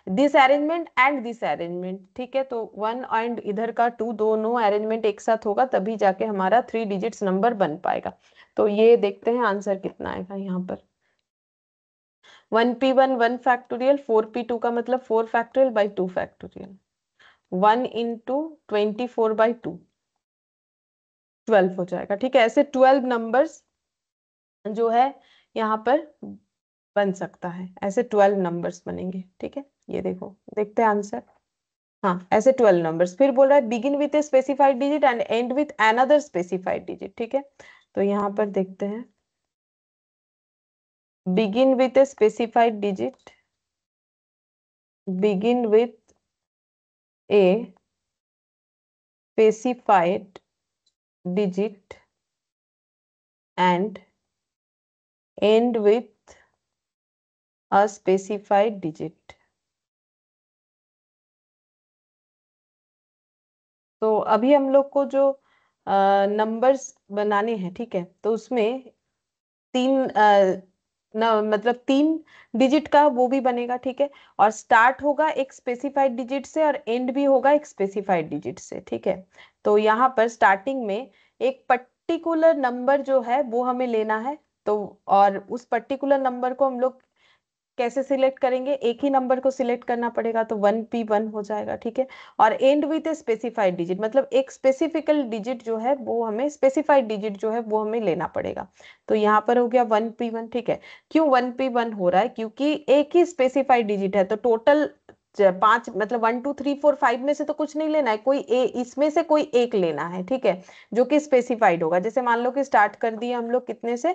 this arrangement and this arrangement. ठीक है, तो 1 एंड इधर का 2, दोनों अरेंजमेंट एक साथ होगा, तभी जाके हमारा 3 डिजिट्स नंबर बन पाएगा। तो ये देखते हैं आंसर कितना आएगा यहाँ पर, 1p1 1 फैक्टोरियल, 4p2 का मतलब 4 फैक्टोरियल बाई 2 फैक्टोरियल, 1 इंटू 24/2, 12 हो जाएगा। ठीक है, ऐसे 12 नंबर्स जो है यहाँ पर बन सकता है, ऐसे 12 नंबर्स बनेंगे। ठीक है, ये देखो, देखते हैं आंसर। हाँ, ऐसे 12 नंबर्स। फिर बोल रहा है begin with a specified digit and and with another specified digit. ठीक है, तो यहाँ पर देखते हैं, begin with a specified digit, begin with a specified digit and and with a specified digit. तो अभी हम लोग को जो नंबर्स बनाने हैं, ठीक है, तो उसमें तीन मतलब 3 डिजिट का वो भी बनेगा। ठीक है, और स्टार्ट होगा एक स्पेसिफाइड डिजिट से और एंड भी होगा एक स्पेसिफाइड डिजिट से। ठीक है, तो यहाँ पर स्टार्टिंग में एक पर्टिकुलर नंबर जो है वो हमें लेना है। तो और उस पर्टिकुलर नंबर को हम लोग कैसे सिलेक्ट करेंगे, एक ही नंबर को सिलेक्ट करना पड़ेगा, तो 1p1 हो जाएगा। ठीक है, और and with a specified digit, मतलब एक स्पेसिफिकल डिजिट जो है वो हमें, स्पेसिफाइड डिजिट जो है वो हमें लेना पड़ेगा। तो यहाँ पर हो गया 1p1। ठीक है, क्यों 1p1 हो रहा है, क्योंकि एक ही स्पेसिफाइड डिजिट है, तो टोटल 5, मतलब 1 2 3 4 5 में से तो कुछ नहीं लेना है, कोई इसमें से कोई एक लेना है। ठीक है, जो कि स्पेसिफाइड होगा। जैसे मान लो कि स्टार्ट कर दिए हम लोग कितने से,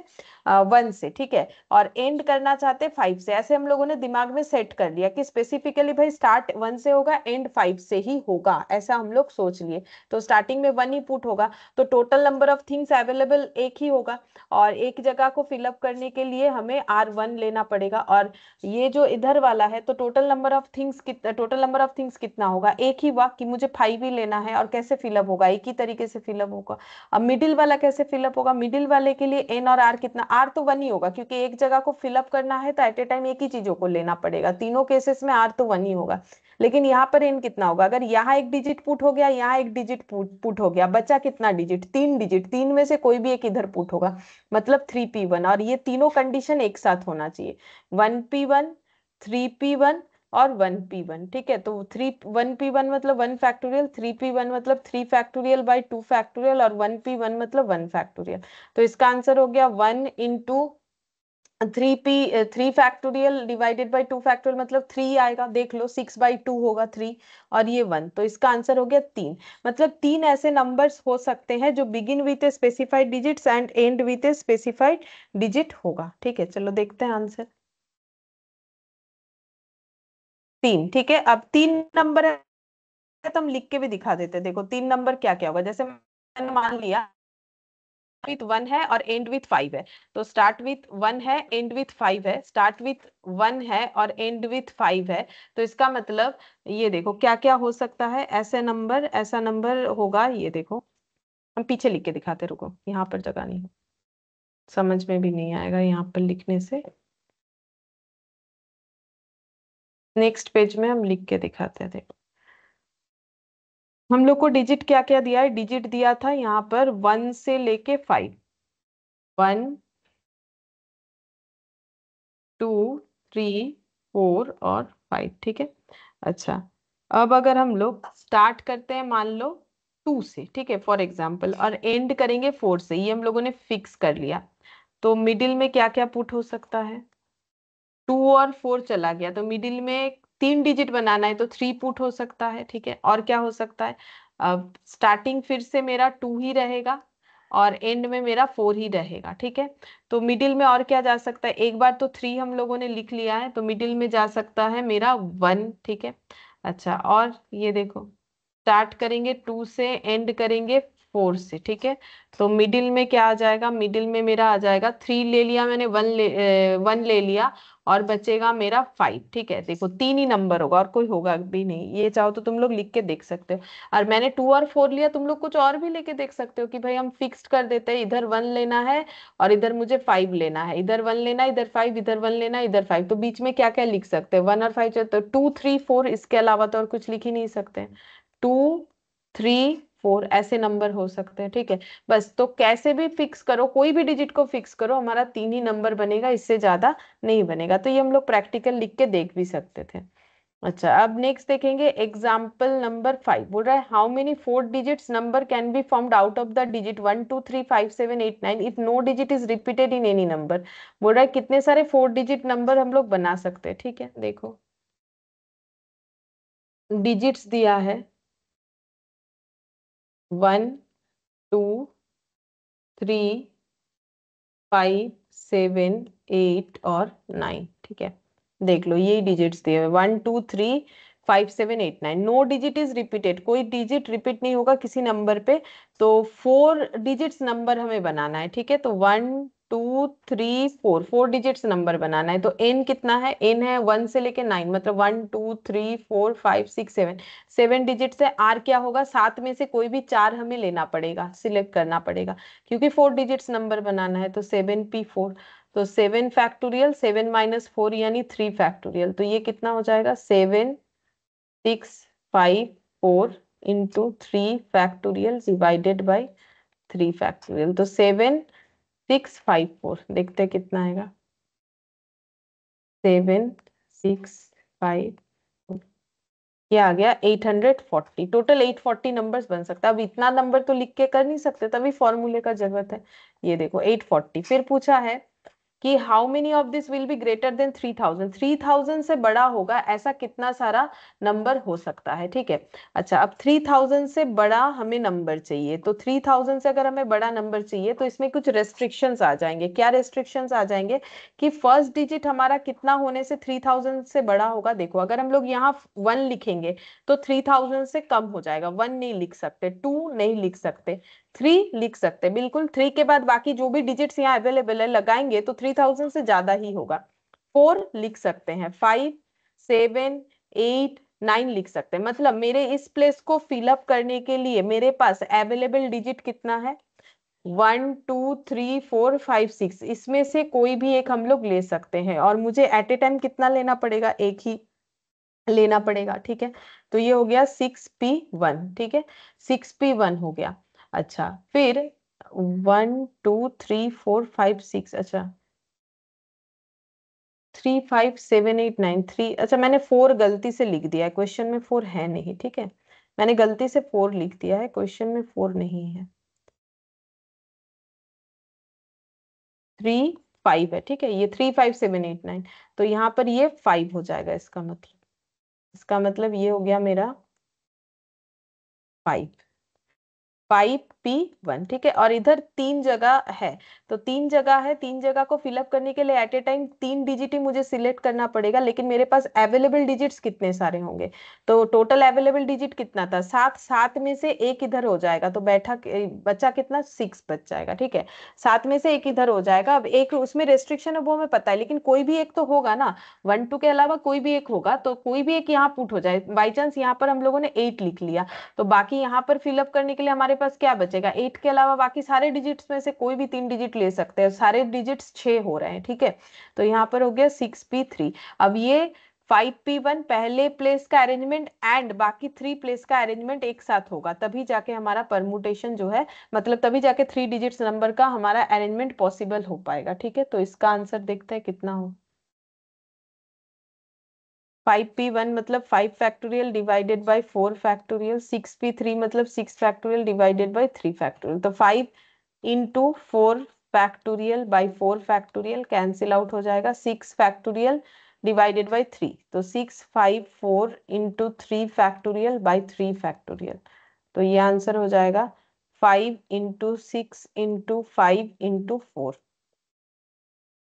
1 से। ठीक है, और एंड करना चाहते हैं 5 से। ऐसे हम लोगों ने दिमाग में सेट कर लिया कि स्पेसिफिकली भाई स्टार्ट 1 से होगा, एंड 5 से ही होगा, ऐसा हम लोग सोच लिए। तो स्टार्टिंग में 1 ही पुट होगा, तो total number of things available एक ही होगा, और एक जगह को फिलअप करने के लिए हमें R1 लेना पड़ेगा। और ये जो इधर वाला है, तो टोटल नंबर ऑफ थिंग्स कितना होगा, एक ही हुआ कि मुझे 5 ही लेना है। और कैसे फिलअप होगा, एक ही तरीके से फिलअप होगा। अब मिडिल वाला कैसे फिलअप होगा, मिडिल वाले के लिए एन और आर कितना, आर तो 1 ही होगा, क्योंकि एक जगह को फिलअप करना है तो एट ए टाइम एक ही चीजों को लेना पड़ेगा। तीनों केसेस में आर तो 1 ही होगा। लेकिन यहाँ पर एन कितना होगा, अगर यहाँ एक डिजिट पुट हो गया, यहाँ एक डिजिट पुट हो गया, बचा कितना डिजिट, 3 डिजिट, 3 में से कोई भी एक इधर पुट होगा, मतलब 3p1। और ये तीनों कंडीशन एक साथ होना चाहिए, 1p1, 3p1 और 1p1। ठीक है, तो 1p1 मतलब 1 फैक्टोरियल, 3p1 मतलब 3 फैक्टोरियल बाई 2 फैक्टोरियल, और 1p1 मतलब 1 फैक्टोरियल। तो इसका आंसर हो गया 1 into 3 factorial divided by 2 factorial, मतलब 3 आएगा। देख लो, 6/2 होगा 3, और ये 1, तो इसका आंसर हो गया 3। मतलब 3 ऐसे नंबर्स हो सकते हैं जो begin with a specified digits and and with a specified digit होगा। ठीक है, चलो देखते हैं आंसर। 3, ठीक है। अब 3 नंबर है तो हम लिख के भी दिखा देते हैं। देखो 3 नंबर क्या क्या होगा, जैसे मैंने मान लिया विथ 1 है और एंड विथ 5 है, तो स्टार्ट विथ 1 है, एंड विथ 5 है, स्टार्ट विथ 1 है और एंड विथ 5 है। तो इसका मतलब ये देखो क्या क्या हो सकता है, ऐसा नंबर होगा। ये देखो, हम पीछे लिख के दिखाते, रुको, यहाँ पर जगह नहीं है, समझ में भी नहीं आएगा यहाँ पर लिखने से। नेक्स्ट पेज में हम लिख के दिखाते हैं। देखो हम लोग को डिजिट क्या क्या दिया है, डिजिट दिया था यहाँ पर 1 से लेके 5, 1 2 3 4 और 5। ठीक है, अच्छा। अब अगर हम लोग स्टार्ट करते हैं मान लो 2 से, ठीक है, फॉर एग्जाम्पल, और एंड करेंगे 4 से, ये हम लोगों ने फिक्स कर लिया। तो मिडिल में क्या क्या पुट हो सकता है, 2 और 4 चला गया, तो मिडिल में 3 डिजिट बनाना है तो 3 पुट हो सकता है। ठीक है, और क्या हो सकता है, अब स्टार्टिंग फिर से मेरा 2 ही रहेगा और एंड में मेरा 4 ही रहेगा। ठीक है, तो मिडिल में और क्या जा सकता है, एक बार तो 3 हम लोगों ने लिख लिया है, तो मिडिल में जा सकता है मेरा 1। ठीक है, अच्छा, और ये देखो स्टार्ट करेंगे 2 से, एंड करेंगे 4 से। ठीक है, तो मिडिल में क्या आ जाएगा, मिडिल में मेरा आ जाएगा 3 ले लिया मैंने, 1 ले लिया, और बचेगा मेरा 5। ठीक है, देखो 3 ही नंबर होगा और कोई होगा भी नहीं, ये चाहो तो तुम लोग लिख के देख सकते हो। और मैंने 2 और 4 लिया, तुम लोग कुछ और भी लेके देख सकते हो कि भाई हम फिक्स्ड कर देते हैं, इधर 1 लेना है और इधर मुझे 5 लेना है, इधर 1 लेना है, इधर 5, इधर 1 लेना है, इधर 5। तो बीच में क्या क्या लिख सकते हैं, 1 और 5, तो 2 3 4, इसके अलावा तो और कुछ लिख ही नहीं सकते। 2 3 4 ऐसे नंबर हो सकते हैं। ठीक है, बस, तो कैसे भी फिक्स करो, कोई भी डिजिट को फिक्स करो, हमारा 3 ही नंबर बनेगा, इससे ज्यादा नहीं बनेगा। तो ये हम लोग प्रैक्टिकल लिख के देख भी सकते थे। अच्छा, अब नेक्स्ट देखेंगे एग्जाम्पल नंबर 5। बोल रहा है how many 4 digits number can be formed out of the digit 1 2 3 5 7 8 9 if no digit is repeated in any number. बोल रहा है कितने सारे 4 डिजिट नंबर हम लोग बना सकते हैं। ठीक है, देखो डिजिट्स दिया है 1 2 3 5 7 8 और 9। ठीक है, देख लो यही डिजिट्स दिए हुए 1 2 3 5 7 8 9। नो डिजिट इज रिपीटेड, कोई डिजिट रिपीट नहीं होगा किसी नंबर पे। तो 4 डिजिट्स नंबर हमें बनाना है। ठीक है, तो 1 2 3 4 4 डिजिट्स नंबर बनाना है। तो एन कितना है, एन है 1 से लेके 9, मतलब 1 2 3 4 5 6 7। 7 डिजिट से आर क्या होगा, 7 में से कोई भी 4 हमें लेना पड़ेगा, सिलेक्ट करना पड़ेगा, क्योंकि 4 डिजिट्स नंबर बनाना है। तो 7p4, तो 7 फैक्टोरियल 7 - 4 यानी 3 फैक्टोरियल। तो ये कितना हो जाएगा, 7 6 5 4 × 3 फैक्टोरियल डिवाइडेड बाई 3 फैक्टोरियल। तो 7 6 5 4, देखते हैं कितना आएगा। 7 6 5, ये आ गया 840। टोटल 840 नंबर्स बन सकता है। अब इतना नंबर तो लिख के कर नहीं सकते, तभी फॉर्मूले का जरूरत है। ये देखो 840। फिर पूछा है कि how many of this will be greater than 3000। 3000 से बड़ा होगा ऐसा कितना सारा नंबर हो सकता है। ठीक है, अच्छा अब 3000 से बड़ा हमें नंबर चाहिए। तो 3000 से अगर हमें बड़ा नंबर चाहिए तो इसमें कुछ रेस्ट्रिक्शंस आ जाएंगे। क्या रेस्ट्रिक्शंस आ जाएंगे कि फर्स्ट डिजिट हमारा कितना होने से 3000 से बड़ा होगा। देखो अगर हम लोग यहाँ 1 लिखेंगे तो 3000 से कम हो जाएगा। 1 नहीं लिख सकते, 2 नहीं लिख सकते, 3 लिख सकते, बिल्कुल 3 के बाद बाकी जो भी डिजिट्स यहाँ अवेलेबल है लगाएंगे तो 3000 से ज्यादा ही होगा। 4 लिख सकते हैं, 5 7 8 9 लिख सकते हैं। मतलब मेरे इस प्लेस को फिलअप करने के लिए मेरे पास अवेलेबल डिजिट कितना है, 1 2 3 4 5 6। इसमें से कोई भी एक हम लोग ले सकते हैं, और मुझे एट ए टाइम कितना लेना पड़ेगा, एक ही लेना पड़ेगा। ठीक है, तो ये हो गया 6p1। ठीक है, 6p1 हो गया। अच्छा फिर 1 2 3 4 5 6, अच्छा 3 5 7 8 9, 3, अच्छा मैंने 4 गलती से लिख दिया है, क्वेश्चन में 4 है नहीं। ठीक है, मैंने गलती से 4 लिख दिया है, क्वेश्चन में 4 नहीं है, 3 5 है। ठीक है, ये 3 5 7 8 9, तो यहाँ पर ये 5 हो जाएगा। इसका मतलब ये हो गया मेरा 5, 5p1। ठीक है, और इधर 3 जगह है, तो 3 जगह है, 3 जगह को फिलअप करने के लिए एट ए टाइम 3 डिजिट ही मुझे सिलेक्ट करना पड़ेगा। लेकिन मेरे पास अवेलेबल डिजिट्स कितने सारे होंगे, तो टोटल अवेलेबल डिजिट कितना था, 7। 7 में से एक इधर हो जाएगा, तो बचा कितना, 6 बच जाएगा। ठीक है, 7 में से एक इधर हो जाएगा। अब एक उसमें रेस्ट्रिक्शन है वो हमें पता है, लेकिन कोई भी एक तो होगा ना, 1 2 के अलावा कोई भी एक होगा। तो कोई भी एक यहाँ पुट हो जाए, बाई चांस यहाँ पर हम लोगों ने 8 लिख लिया, तो बाकी यहाँ पर फिलअप करने के लिए हमारे पास क्या बचेगा, 8 के अलावा बाकी सारे डिजिट्स में से कोई भी 3 डिजिट ले सकते हैं। सारे डिजिट्स 6 हो रहे हैं। ठीक है, तो यहाँ पर हो गया 6p3। अब ये 5p1 पहले प्लेस का अरेंजमेंट एंड बाकी 3 प्लेस का अरेंजमेंट एक साथ होगा, तभी जाके हमारा परमुटेशन जो है, मतलब तभी जाके 3 डिजिट्स नंबर का हमारा अरेंजमेंट पॉसिबल हो पाएगा। ठीक है, तो इसका आंसर देखते हैं कितना हो। 5p1 मतलब 5 factorial divided by 4 factorial, 6p3 मतलब 6 फैक्टोरियल डिवाइडेड बाई 3 फैक्टोरियल। तो 5 × 4 factorial by 4 factorial cancel out हो जाएगा, 6 फैक्टोरियल डिवाइडेड बाई 3। तो 6 5 4 × 3 फैक्टोरियल बाई 3 फैक्टोरियल। तो ये आंसर हो जाएगा 5 × 6 × 5 × 4।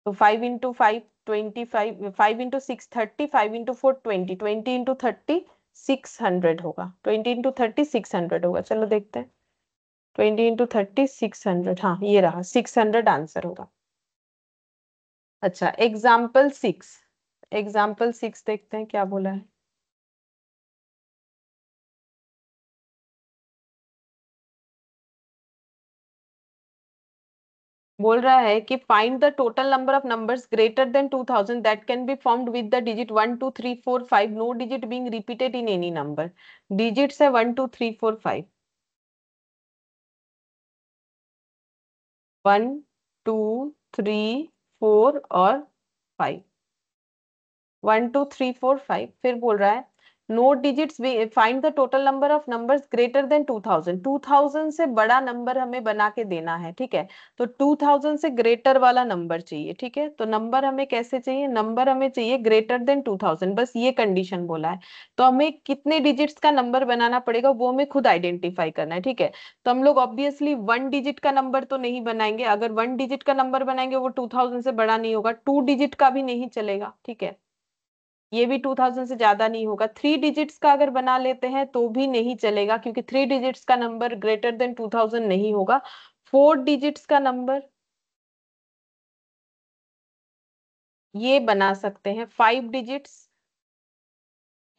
तो 5 × 5 25, 5 × 6 30, 5 × 4 20, 20 × 30 600 होगा, 20 × 30 600 होगा। चलो देखते हैं, 20 × 30 600, हाँ ये रहा 600 आंसर होगा। अच्छा एग्जाम्पल 6 देखते हैं क्या बोला है। बोल रहा है कि find the total number of numbers greater than 2000 that can be formed with the digit 1 2 3 4 5, no digit being repeated in any number. Digits है 1 2 3 4 5, 1 2 3 4 और 5। 1 2 3 4 5। फिर बोल रहा है note digits, find the total number of numbers greater than 2000। 2000 से बड़ा number हमें बना के देना है, ठीक है। तो 2000 से ग्रेटर वाला नंबर चाहिए, ठीक है। तो नंबर हमें कैसे चाहिए, नंबर हमें चाहिए ग्रेटर देन 2000, बस ये कंडीशन बोला है। तो हमें कितने डिजिट्स का नंबर बनाना पड़ेगा वो हमें खुद आइडेंटिफाई करना है, ठीक है। तो हम लोग ऑब्वियसली 1 डिजिट का नंबर तो नहीं बनाएंगे, अगर 1 डिजिट का नंबर बनाएंगे वो 2000 से बड़ा नहीं होगा। 2 डिजिट का भी नहीं चलेगा, ठीक है, ये भी 2000 से ज्यादा नहीं होगा। 3 डिजिट्स का अगर बना लेते हैं तो भी नहीं चलेगा, क्योंकि 3 डिजिट्स का नंबर ग्रेटर देन 2000 नहीं होगा। 4 डिजिट्स का नंबर ये बना सकते हैं। 5 डिजिट्स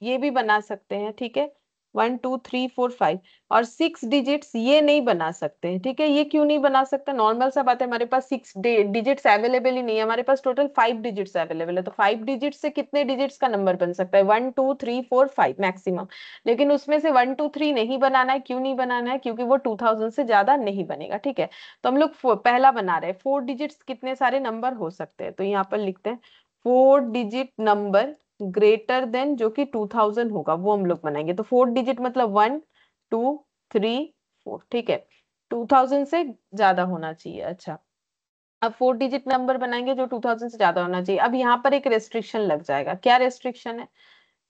ये भी बना सकते हैं, ठीक है। 1 2 3 4 5। और 6 डिजिट्स ये नहीं बना सकते हैं, ठीक है। ये क्यों नहीं बना सकते, नॉर्मल सा बात है, हमारे पास 6 डिजिट्स अवेलेबल ही नहीं है, हमारे पास टोटल 5 डिजिट्स अवेलेबल है। तो 5 डिजिट्स से कितने डिजिट्स का नंबर बन सकता है, 1 2 3 4 5 मैक्सिमम। लेकिन उसमें से 1 2 3 नहीं बनाना है, क्यों नहीं बनाना है, क्योंकि वो 2000 से ज्यादा नहीं बनेगा, ठीक है। तो हम लोग पहला बना रहे हैं, 4 डिजिट्स कितने सारे नंबर हो सकते हैं, तो यहाँ पर लिखते हैं 4 डिजिट नंबर ग्रेटर देन जो कि 2000 होगा वो हम लोग बनाएंगे। तो 4 डिजिट मतलब 1 2 3 4, ठीक है। 2000 से ज्यादा होना चाहिए, अच्छा। अब 4 डिजिट नंबर बनाएंगे जो 2000 से ज्यादा होना चाहिए। अब यहाँ पर एक रेस्ट्रिक्शन लग जाएगा, क्या रेस्ट्रिक्शन है,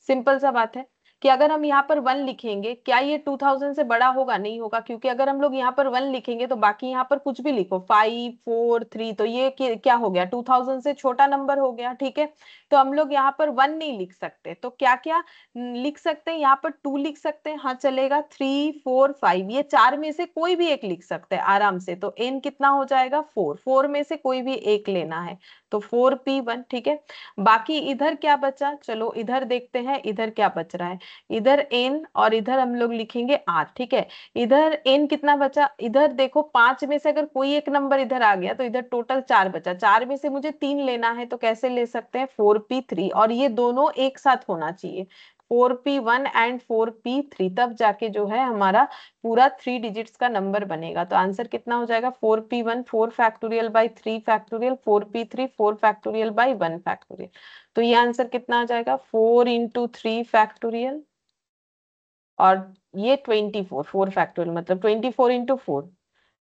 सिंपल सा बात है कि अगर हम यहाँ पर 1 लिखेंगे, क्या ये 2000 से बड़ा होगा, नहीं होगा, क्योंकि अगर हम लोग यहाँ पर 1 लिखेंगे तो बाकी यहाँ पर कुछ भी लिखो 5 4 3, तो ये क्या हो गया, 2000 से छोटा नंबर हो गया, ठीक है। तो हम लोग यहाँ पर 1 नहीं लिख सकते, तो क्या क्या लिख सकते हैं, यहाँ पर 2 लिख सकते हैं, हाँ चलेगा। 3 4 5 ये चार में से कोई भी एक लिख सकते हैं आराम से। तो एन कितना हो जाएगा, 4 में से कोई भी एक लेना है, तो 4p1, ठीक है। बाकी इधर क्या बचा, चलो इधर देखते हैं, इधर क्या बच रहा है। इधर एन और इधर हम लोग लिखेंगे आर, ठीक है। इधर एन कितना बचा, इधर देखो 5 में से अगर कोई एक नंबर इधर आ गया तो इधर टोटल 4 बचा, 4 में से मुझे 3 लेना है, तो कैसे ले सकते हैं, 4p3, और ये दोनों एक साथ होना चाहिए, 4p1 एंड 4p3, तब जाके जो है हमारा पूरा 3 डिजिट्स का नंबर बनेगा। तो आंसर कितना हो जाएगा, 4p1 4 factorial by 3 factorial, 4p3 4 factorial by 1 factorial. तो ये आंसर कितना आ जाएगा, 4 × 3 फैक्टोरियल, और ये 24, 4 फैक्टोरियल मतलब 24 × 4,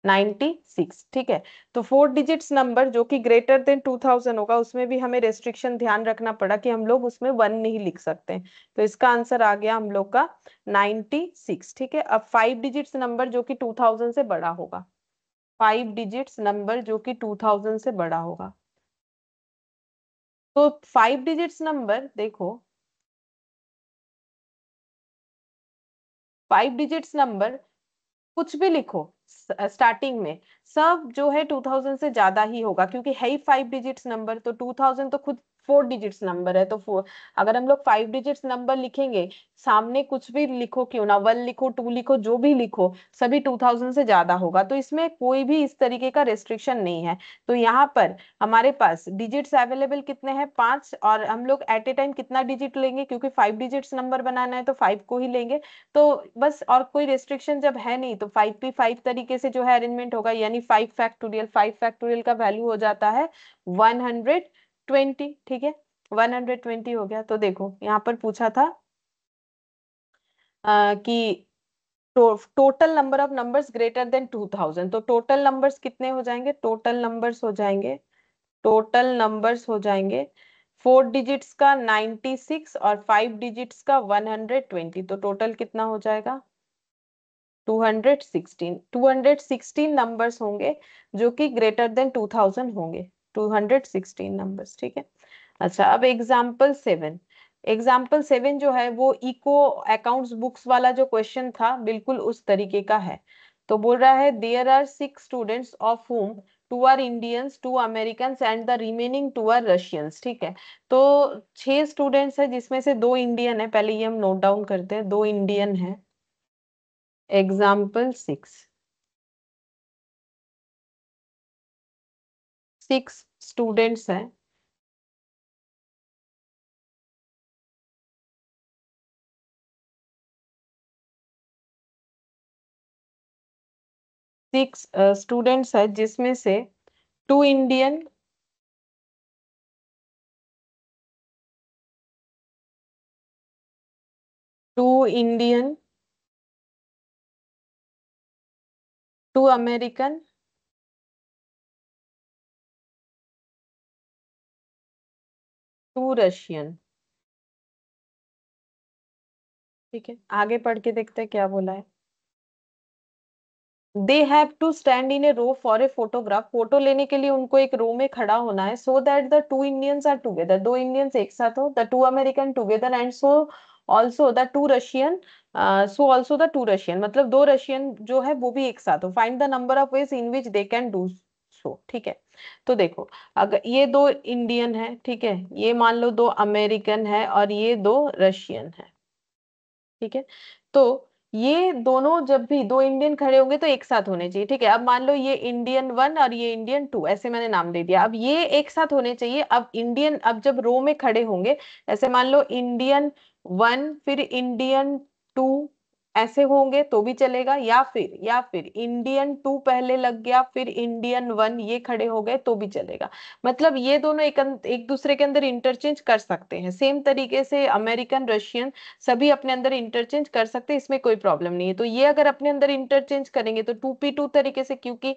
96, ठीक है। तो 4 डिजिट्स नंबर जो कि ग्रेटर देन 2000 होगा, उसमें भी हमें रेस्ट्रिक्शन ध्यान रखना पड़ा कि हम लोग उसमें 1 नहीं लिख सकते। तो इसका आंसर आ गया हम लोग का 96, ठीक है। अब 5 डिजिट्स नंबर जो कि 2000 से बड़ा होगा, 5 डिजिट्स नंबर जो कि 2000 से बड़ा होगा। तो 5 डिजिट्स नंबर देखो, 5 डिजिट्स नंबर कुछ भी लिखो स्टार्टिंग में, सब जो है 2000 से ज्यादा ही होगा, क्योंकि है ही 5 डिजिट्स नंबर। तो 2000 तो खुद 4 डिजिट्स नंबर है, तो 4, अगर हम लोग 5 डिजिट्स नंबर लिखेंगे, सामने कुछ भी लिखो क्यों ना, 1 लिखो 2 लिखो जो भी लिखो, सभी 2000 से ज्यादा होगा। तो इसमें कोई भी इस तरीके का रेस्ट्रिक्शन नहीं है। तो यहाँ पर हमारे पास डिजिट्स अवेलेबल कितने हैं, 5, और हम लोग एट ए टाइम कितना डिजिट लेंगे, क्योंकि 5 डिजिट्स नंबर बनाना है तो 5 को ही लेंगे। तो बस, और कोई रेस्ट्रिक्शन जब है नहीं, तो 5p5 तरीके से जो है अरेंजमेंट होगा, यानी 5 फैक्टोरियल, 5 फैक्टोरियल का वैल्यू हो जाता है 120, ठीक है। 120 हो गया। तो देखो यहाँ पर पूछा था कि total number of numbers greater than 2000, तो टोटल नंबर्स कितने हो जाएंगे, टोटल नंबर्स हो जाएंगे, टोटल नंबर्स हो जाएंगे 4 डिजिट्स का 96 और 5 डिजिट्स का 120, तो टोटल कितना हो जाएगा, 216 नंबर्स होंगे जो कि ग्रेटर देन 2000 होंगे, 216 नंबर्स, ठीक है। अच्छा, अब एग्जाम्पल 7 जो है वो इको अकाउंट्स बुक्स वाला जो क्वेश्चन था, बिल्कुल उस तरीके का है। तो बोल रहा है there are 6 students of whom 2 are Indians, 2 Americans and the remaining 2 are Russians, ठीक है। तो 6 स्टूडेंट्स है जिसमें से 2 इंडियन है, पहले ये हम नोट डाउन करते हैं, 2 इंडियन है। एग्जाम्पल 6, 6 स्टूडेंट्स हैं, 6 स्टूडेंट्स है जिसमें से 2 Indian two Indian, two American, two Russian. ठीक है, आगे पढ़ के देखते हैं क्या बोला है। They have to stand in a row for a photograph, photo लेने के लिए उनको एक रो में खड़ा होना है। So that the two Indians are together, दो इंडियंस एक साथ हो, the two American together, and so also the two Russian, so also the two Russian, मतलब दो रशियन जो है वो भी एक साथ हो। Find the number of ways in which they can do so. ठीक है, तो देखो, अगर ये दो इंडियन है, ठीक है, ये मान लो दो अमेरिकन है और ये दो रशियन है। ठीक है, तो ये दोनों जब भी दो इंडियन खड़े होंगे तो एक साथ होने चाहिए। ठीक है, अब मान लो ये इंडियन वन और ये इंडियन टू, ऐसे मैंने नाम दे दिया। अब ये एक साथ होने चाहिए। अब इंडियन, अब जब रो में खड़े होंगे, ऐसे मान लो इंडियन वन फिर इंडियन टू, ऐसे होंगे तो भी चलेगा। या फिर इंडियन टू पहले लग गया फिर इंडियन वन, ये खड़े हो गए तो भी चलेगा। मतलब ये दोनों एक दूसरे के अंदर इंटरचेंज कर सकते हैं। सेम तरीके से अमेरिकन रशियन सभी अपने अंदर इंटरचेंज कर सकते हैं, इसमें कोई प्रॉब्लम नहीं है। तो ये अगर अपने अंदर इंटरचेंज करेंगे तो 2p2 तरीके से, क्योंकि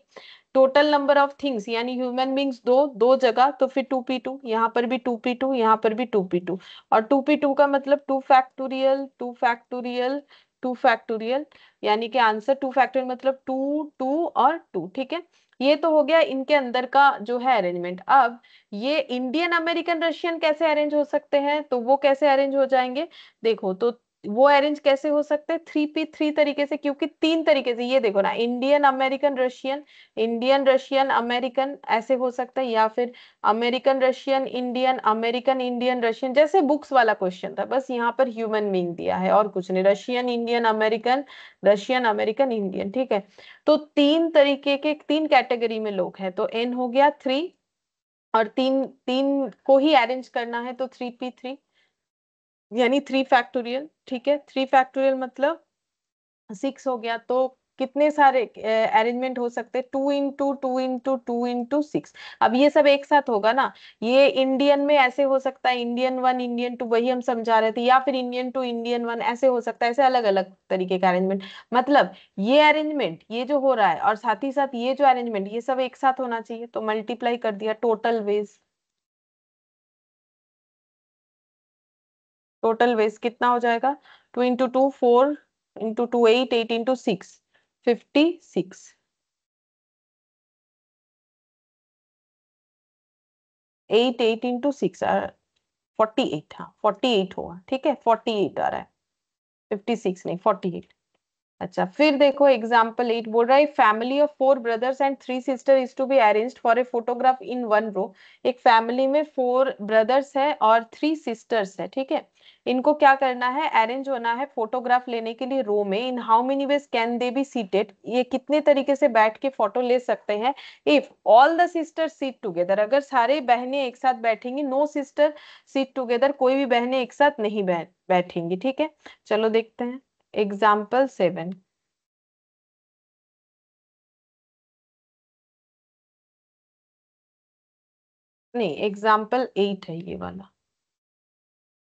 टोटल नंबर ऑफ थिंग्स यानी ह्यूमन बींग्स दो, दो जगह, तो फिर 2p2, यहाँ पर भी 2p2, यहाँ पर भी 2p2। और 2p2 का मतलब 2 फैक्टोरियल, 2 फैक्टोरियल, 2 फैक्टोरियल, यानी कि आंसर 2 फैक्टोरियल मतलब 2 2 और 2। ठीक है, ये तो हो गया इनके अंदर का जो है अरेंजमेंट। अब ये इंडियन अमेरिकन रशियन कैसे अरेंज हो सकते हैं, तो वो कैसे अरेंज हो जाएंगे, देखो। तो वो अरेंज कैसे हो सकते हैं, 3p3 तरीके से, क्योंकि तीन तरीके से, ये देखो ना, Indian American Russian, Indian Russian American, ऐसे हो सकता है। या फिर American Russian Indian, American Indian Russian, जैसे बुक्स वाला क्वेश्चन था, बस यहाँ पर ह्यूमन बीइंग दिया है और कुछ नहीं। Russian Indian American, Russian American Indian. ठीक है, तो तीन तरीके के, तीन कैटेगरी में लोग हैं, तो एन हो गया 3, और तीन तीन को ही अरेंज करना है तो 3p3 यानी 3 फैक्टोरियल। ठीक है, 3 फैक्टोरियल मतलब 6 हो गया। तो कितने सारे अरेंजमेंट हो सकते हैं, 2 इंटू 2 इंटू 2 इंटू 6। अब ये सब एक साथ होगा ना, ये इंडियन में ऐसे हो सकता है, इंडियन वन इंडियन टू, वही हम समझा रहे थे, या फिर इंडियन टू इंडियन वन, ऐसे हो सकता है। ऐसे अलग अलग तरीके का अरेंजमेंट, मतलब ये अरेंजमेंट ये जो हो रहा है और साथ ही साथ ये जो अरेंजमेंट, ये सब एक साथ होना चाहिए। तो मल्टीप्लाई कर दिया टोटल वेज, टोटल वेज कितना हो जाएगा, 2 इंटू 2 4 इंटू 2 8 8 इंटू 6, 56। 8 8 इंटू 6, 48, हाँ 48 होगा। ठीक है, 48 आ रहा है, 56 नहीं, 48। अच्छा, फिर देखो एग्जाम्पल 8 बोल रहा है, family of 4 brothers and 3 sister is to be arranged for a photograph in one row. एक फैमिली में 4 ब्रदर्स है और 3 सिस्टर्स है। ठीक है, इनको क्या करना है, अरेंज होना है फोटोग्राफ लेने के लिए रो में। In how many ways can they be seated, ये कितने तरीके से बैठ के फोटो ले सकते हैं। If all the sisters sit together, अगर सारे बहनें एक साथ बैठेंगी, नो सिस्टर सीट टुगेदर, कोई भी बहनें एक साथ नहीं बैठेंगी। ठीक है, चलो देखते हैं एग्जाम्पल 7। नहीं, एग्जाम्पल 8 है ये वाला,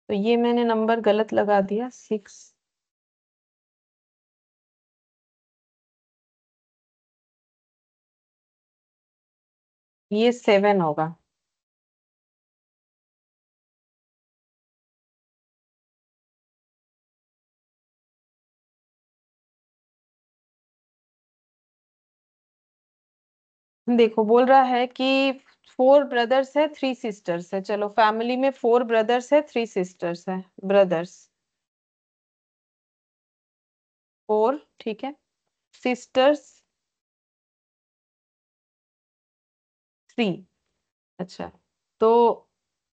तो ये मैंने नंबर गलत लगा दिया, 6। ये 7 होगा। देखो बोल रहा है कि 4 ब्रदर्स है 3 सिस्टर्स है, चलो फैमिली में 4 ब्रदर्स है 3 सिस्टर्स है, ब्रदर्स 4, ठीक है, सिस्टर्स 3। अच्छा, तो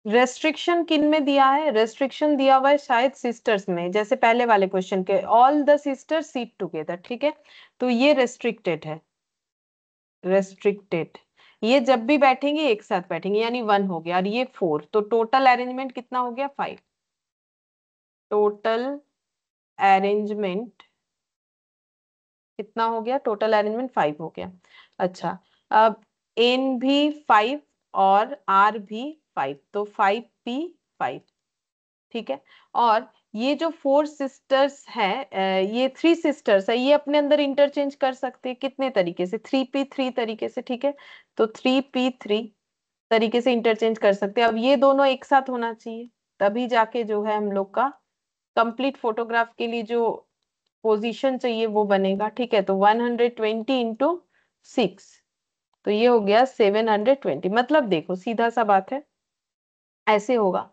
रेस्ट्रिक्शन किन में दिया है, रेस्ट्रिक्शन दिया हुआ है शायद सिस्टर्स में, जैसे पहले वाले क्वेश्चन के all the sisters sit together. ठीक है, तो ये रेस्ट्रिक्टेड है, रेस्ट्रिक्टेड, ये जब भी बैठेंगे एक साथ बैठेंगे, यानी 1 हो गया, और ये 4, तो टोटल अरेंजमेंट कितना हो गया, 5। टोटल अरेंजमेंट कितना हो गया, टोटल अरेंजमेंट 5 हो गया। अच्छा, अब एन भी 5 और आर भी 5, तो 5p5। ठीक है, और ये जो 4 सिस्टर्स हैं, ये 3 सिस्टर्स है, ये अपने अंदर इंटरचेंज कर सकते हैं कितने तरीके से, 3p3 तरीके से, ठीक है। तो 3p3 तरीके से इंटरचेंज कर सकते हैं। अब ये दोनों एक साथ होना चाहिए, तभी जाके जो है हम लोग का कंप्लीट फोटोग्राफ के लिए जो पोजीशन चाहिए वो बनेगा, ठीक है। तो 120 इंटू 6, तो ये हो गया 720। मतलब देखो सीधा सा बात है, ऐसे होगा।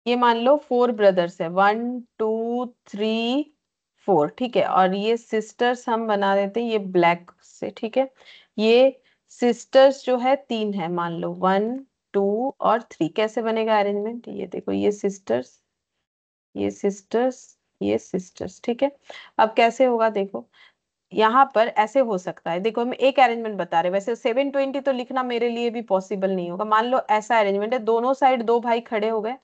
ये मान लो 4 ब्रदर्स है, 1 2 3 4, ठीक है। और ये सिस्टर्स हम बना देते हैं ये ब्लैक से, ठीक है। ये सिस्टर्स जो है 3 है, मान लो 1 2 और 3। कैसे बनेगा अरेंजमेंट, ये देखो, ये सिस्टर्स, ये सिस्टर्स, ये सिस्टर्स, ठीक है। अब कैसे होगा देखो, यहाँ पर ऐसे हो सकता है, देखो हम एक अरेंजमेंट बता रहे हैं, वैसे 720 तो लिखना मेरे लिए भी पॉसिबल नहीं होगा। मान लो ऐसा अरेंजमेंट है, दोनों साइड 2 भाई खड़े हो गए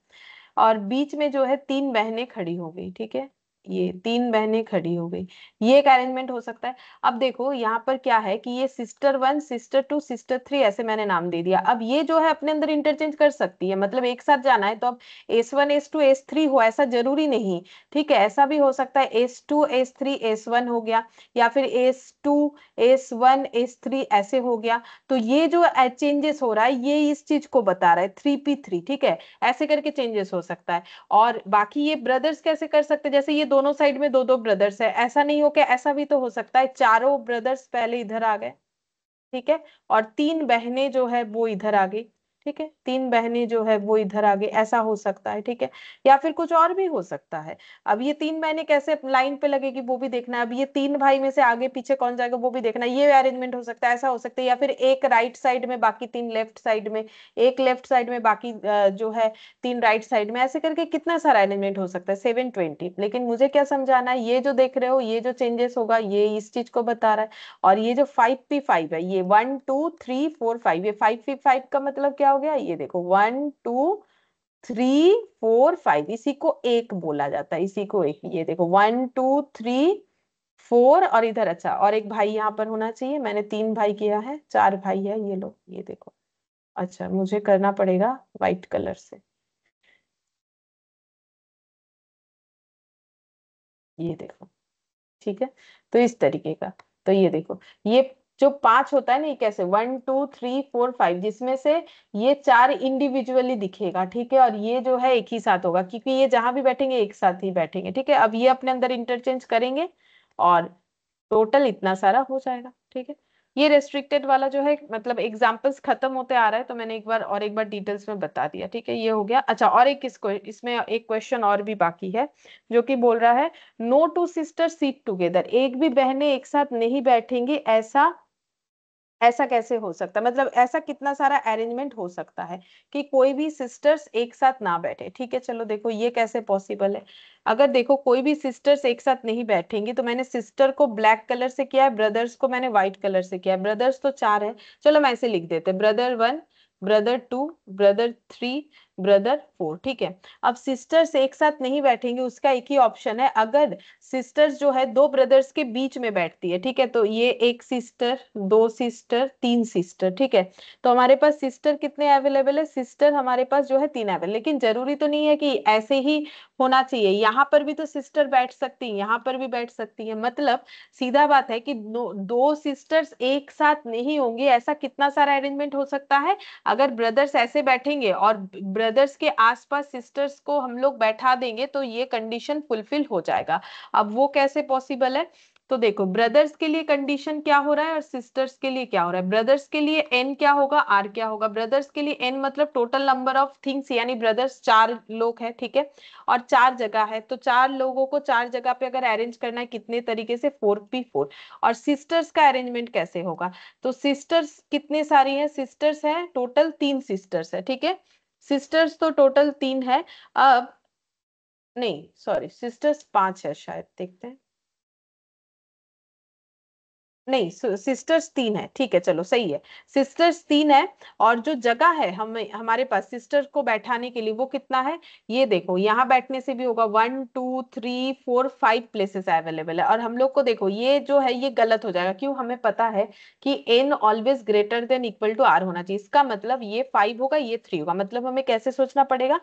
और बीच में जो है 3 बहनें खड़ी हो गई, ठीक है। ये 3 बहनें खड़ी हो गई, ये एक अरेंजमेंट हो सकता है। अब देखो यहाँ पर क्या है कि ये सिस्टर 1 सिस्टर 2 सिस्टर 3 ऐसे मैंने नाम दे दिया। अब ये जो है अपने अंदर इंटरचेंज कर सकती है, मतलब एक साथ जाना है तो अब S1 S2 S3 हो ऐसा जरूरी नहीं, ठीक है। ऐसा भी हो सकता है S2 S3 S1 हो गया, या फिर S2 S1 S3 ऐसे हो गया। तो ये जो चेंजेस हो रहा है ये इस चीज को बता रहा है 3p3, ठीक है। ऐसे करके चेंजेस हो सकता है। और बाकी ये ब्रदर्स कैसे कर सकते हैं, जैसे ये दोनों साइड में 2 2 ब्रदर्स है, ऐसा नहीं हो क्या, ऐसा भी तो हो सकता है चारों ब्रदर्स पहले इधर आ गए, ठीक है। और 3 बहनें जो है वो इधर आ गई, ठीक है। 3 बहनें जो है वो इधर आ गई, ऐसा हो सकता है, ठीक है। या फिर कुछ और भी हो सकता है। अब ये 3 बहनें कैसे लाइन पे लगेगी वो भी देखना है। अब ये 3 भाई में से आगे पीछे कौन जाएगा वो भी देखना है। ये अरेंजमेंट हो सकता है, ऐसा हो सकता है। या फिर एक राइट साइड में बाकी 3 लेफ्ट साइड में, एक लेफ्ट साइड में बाकी जो है 3 राइट साइड में, ऐसे करके कितना सारा अरेंजमेंट हो सकता है 720। लेकिन मुझे क्या समझाना है, ये जो देख रहे हो ये जो चेंजेस होगा ये इस चीज को बता रहा है। और ये जो 5p5 है, ये 1 2 3 4 5, ये 5p5 का मतलब क्या हो गया, ये देखो 1 2 3 4 5, इसी को एक बोला जाता है, इसी को एक। ये देखो 1 2 3 4, और इधर अच्छा और एक भाई यहाँ पर होना चाहिए, मैंने 3 भाई किया है, 4 भाई है ये लोग, ये देखो। अच्छा मुझे करना पड़ेगा व्हाइट कलर से, ये देखो, ठीक है। तो इस तरीके का, तो ये देखो, ये जो 5 होता है ना, ये कैसे 1 2 3 4 5, जिसमें से ये 4 इंडिविजुअली दिखेगा, ठीक है। और ये जो है एक ही साथ होगा, क्योंकि ये जहां भी बैठेंगे एक साथ ही बैठेंगे, ठीक है। अब ये अपने अंदर इंटरचेंज करेंगे और टोटल इतना सारा हो जाएगा, ठीक है। ये रेस्ट्रिक्टेड वाला जो है, मतलब एग्जांपल्स खत्म होते आ रहा है, तो मैंने एक बार डिटेल्स में बता दिया, ठीक है। ये हो गया। अच्छा और एक इसको इसमें एक क्वेश्चन और भी बाकी है, जो कि बोल रहा है no two sister sit together, एक भी बहनें एक साथ नहीं बैठेंगी, ऐसा ऐसा कैसे हो सकता है, मतलब ऐसा कितना सारा अरेंजमेंट हो सकता है कि कोई भी सिस्टर्स एक साथ ना बैठे, ठीक है। चलो देखो ये कैसे पॉसिबल है। अगर देखो कोई भी सिस्टर्स एक साथ नहीं बैठेंगी, तो मैंने सिस्टर को ब्लैक कलर से किया है, ब्रदर्स को मैंने व्हाइट कलर से किया है। ब्रदर्स तो 4 है, चलो मैं ऐसे लिख देते, ब्रदर 1 ब्रदर 2 ब्रदर 3 ब्रदर 4, ठीक है। अब सिस्टर्स एक साथ नहीं बैठेंगे, उसका एक ही ऑप्शन है, अगर सिस्टर्स जो है 2 ब्रदर्स के बीच में बैठती है, ठीक है। तो ये एक सिस्टर, 2 सिस्टर, 3 सिस्टर, ठीक है। तो हमारे पास सिस्टर कितने अवेलेबल है, सिस्टर हमारे पास जो है 3 अवेलेबल। लेकिन जरूरी तो नहीं है कि ऐसे ही होना चाहिए, यहाँ पर भी तो सिस्टर बैठ सकती है, यहाँ पर भी बैठ सकती है। मतलब सीधा बात है कि दो सिस्टर्स एक साथ नहीं होंगे, ऐसा कितना सारा अरेंजमेंट हो सकता है। अगर ब्रदर्स ऐसे बैठेंगे और ब्रदर्स के आसपास सिस्टर्स को हम लोग बैठा देंगे, तो ये कंडीशन फुलफिल हो जाएगा। अब वो कैसे पॉसिबल है, तो देखो ब्रदर्स के लिए कंडीशन क्या हो रहा है और सिस्टर्स के लिए क्या हो रहा है। ब्रदर्स के लिए एन क्या होगा, आर क्या होगा। ब्रदर्स के लिए एन मतलब टोटल नंबर ऑफ थिंग्स, यानी ब्रदर्स 4 लोग हैं, ठीक है। और 4 जगह है, तो 4 लोगों को 4 जगह पे अगर अरेंज करना है कितने तरीके से, 4p4। और सिस्टर्स का अरेंजमेंट कैसे होगा, तो सिस्टर्स कितने सारी हैं, सिस्टर्स हैं टोटल 3 सिस्टर्स है, ठीक है। सिस्टर्स तो टोटल 3 है। अब नहीं सॉरी, सिस्टर्स 5 है शायद, देखते हैं। नहीं, सिस्टर्स 3 है, ठीक है, चलो सही है, सिस्टर्स 3 है। और जो जगह है हमारे पास सिस्टर को बैठाने के लिए वो कितना है, ये देखो, यहाँ बैठने से भी होगा, 1 2 3 4 5 प्लेसेस अवेलेबल है। और हम लोग को देखो ये जो है ये गलत हो जाएगा, क्यों, हमें पता है कि n always greater than equal to r होना चाहिए। इसका मतलब ये 5 होगा, ये 3 होगा। मतलब हमें कैसे सोचना पड़ेगा,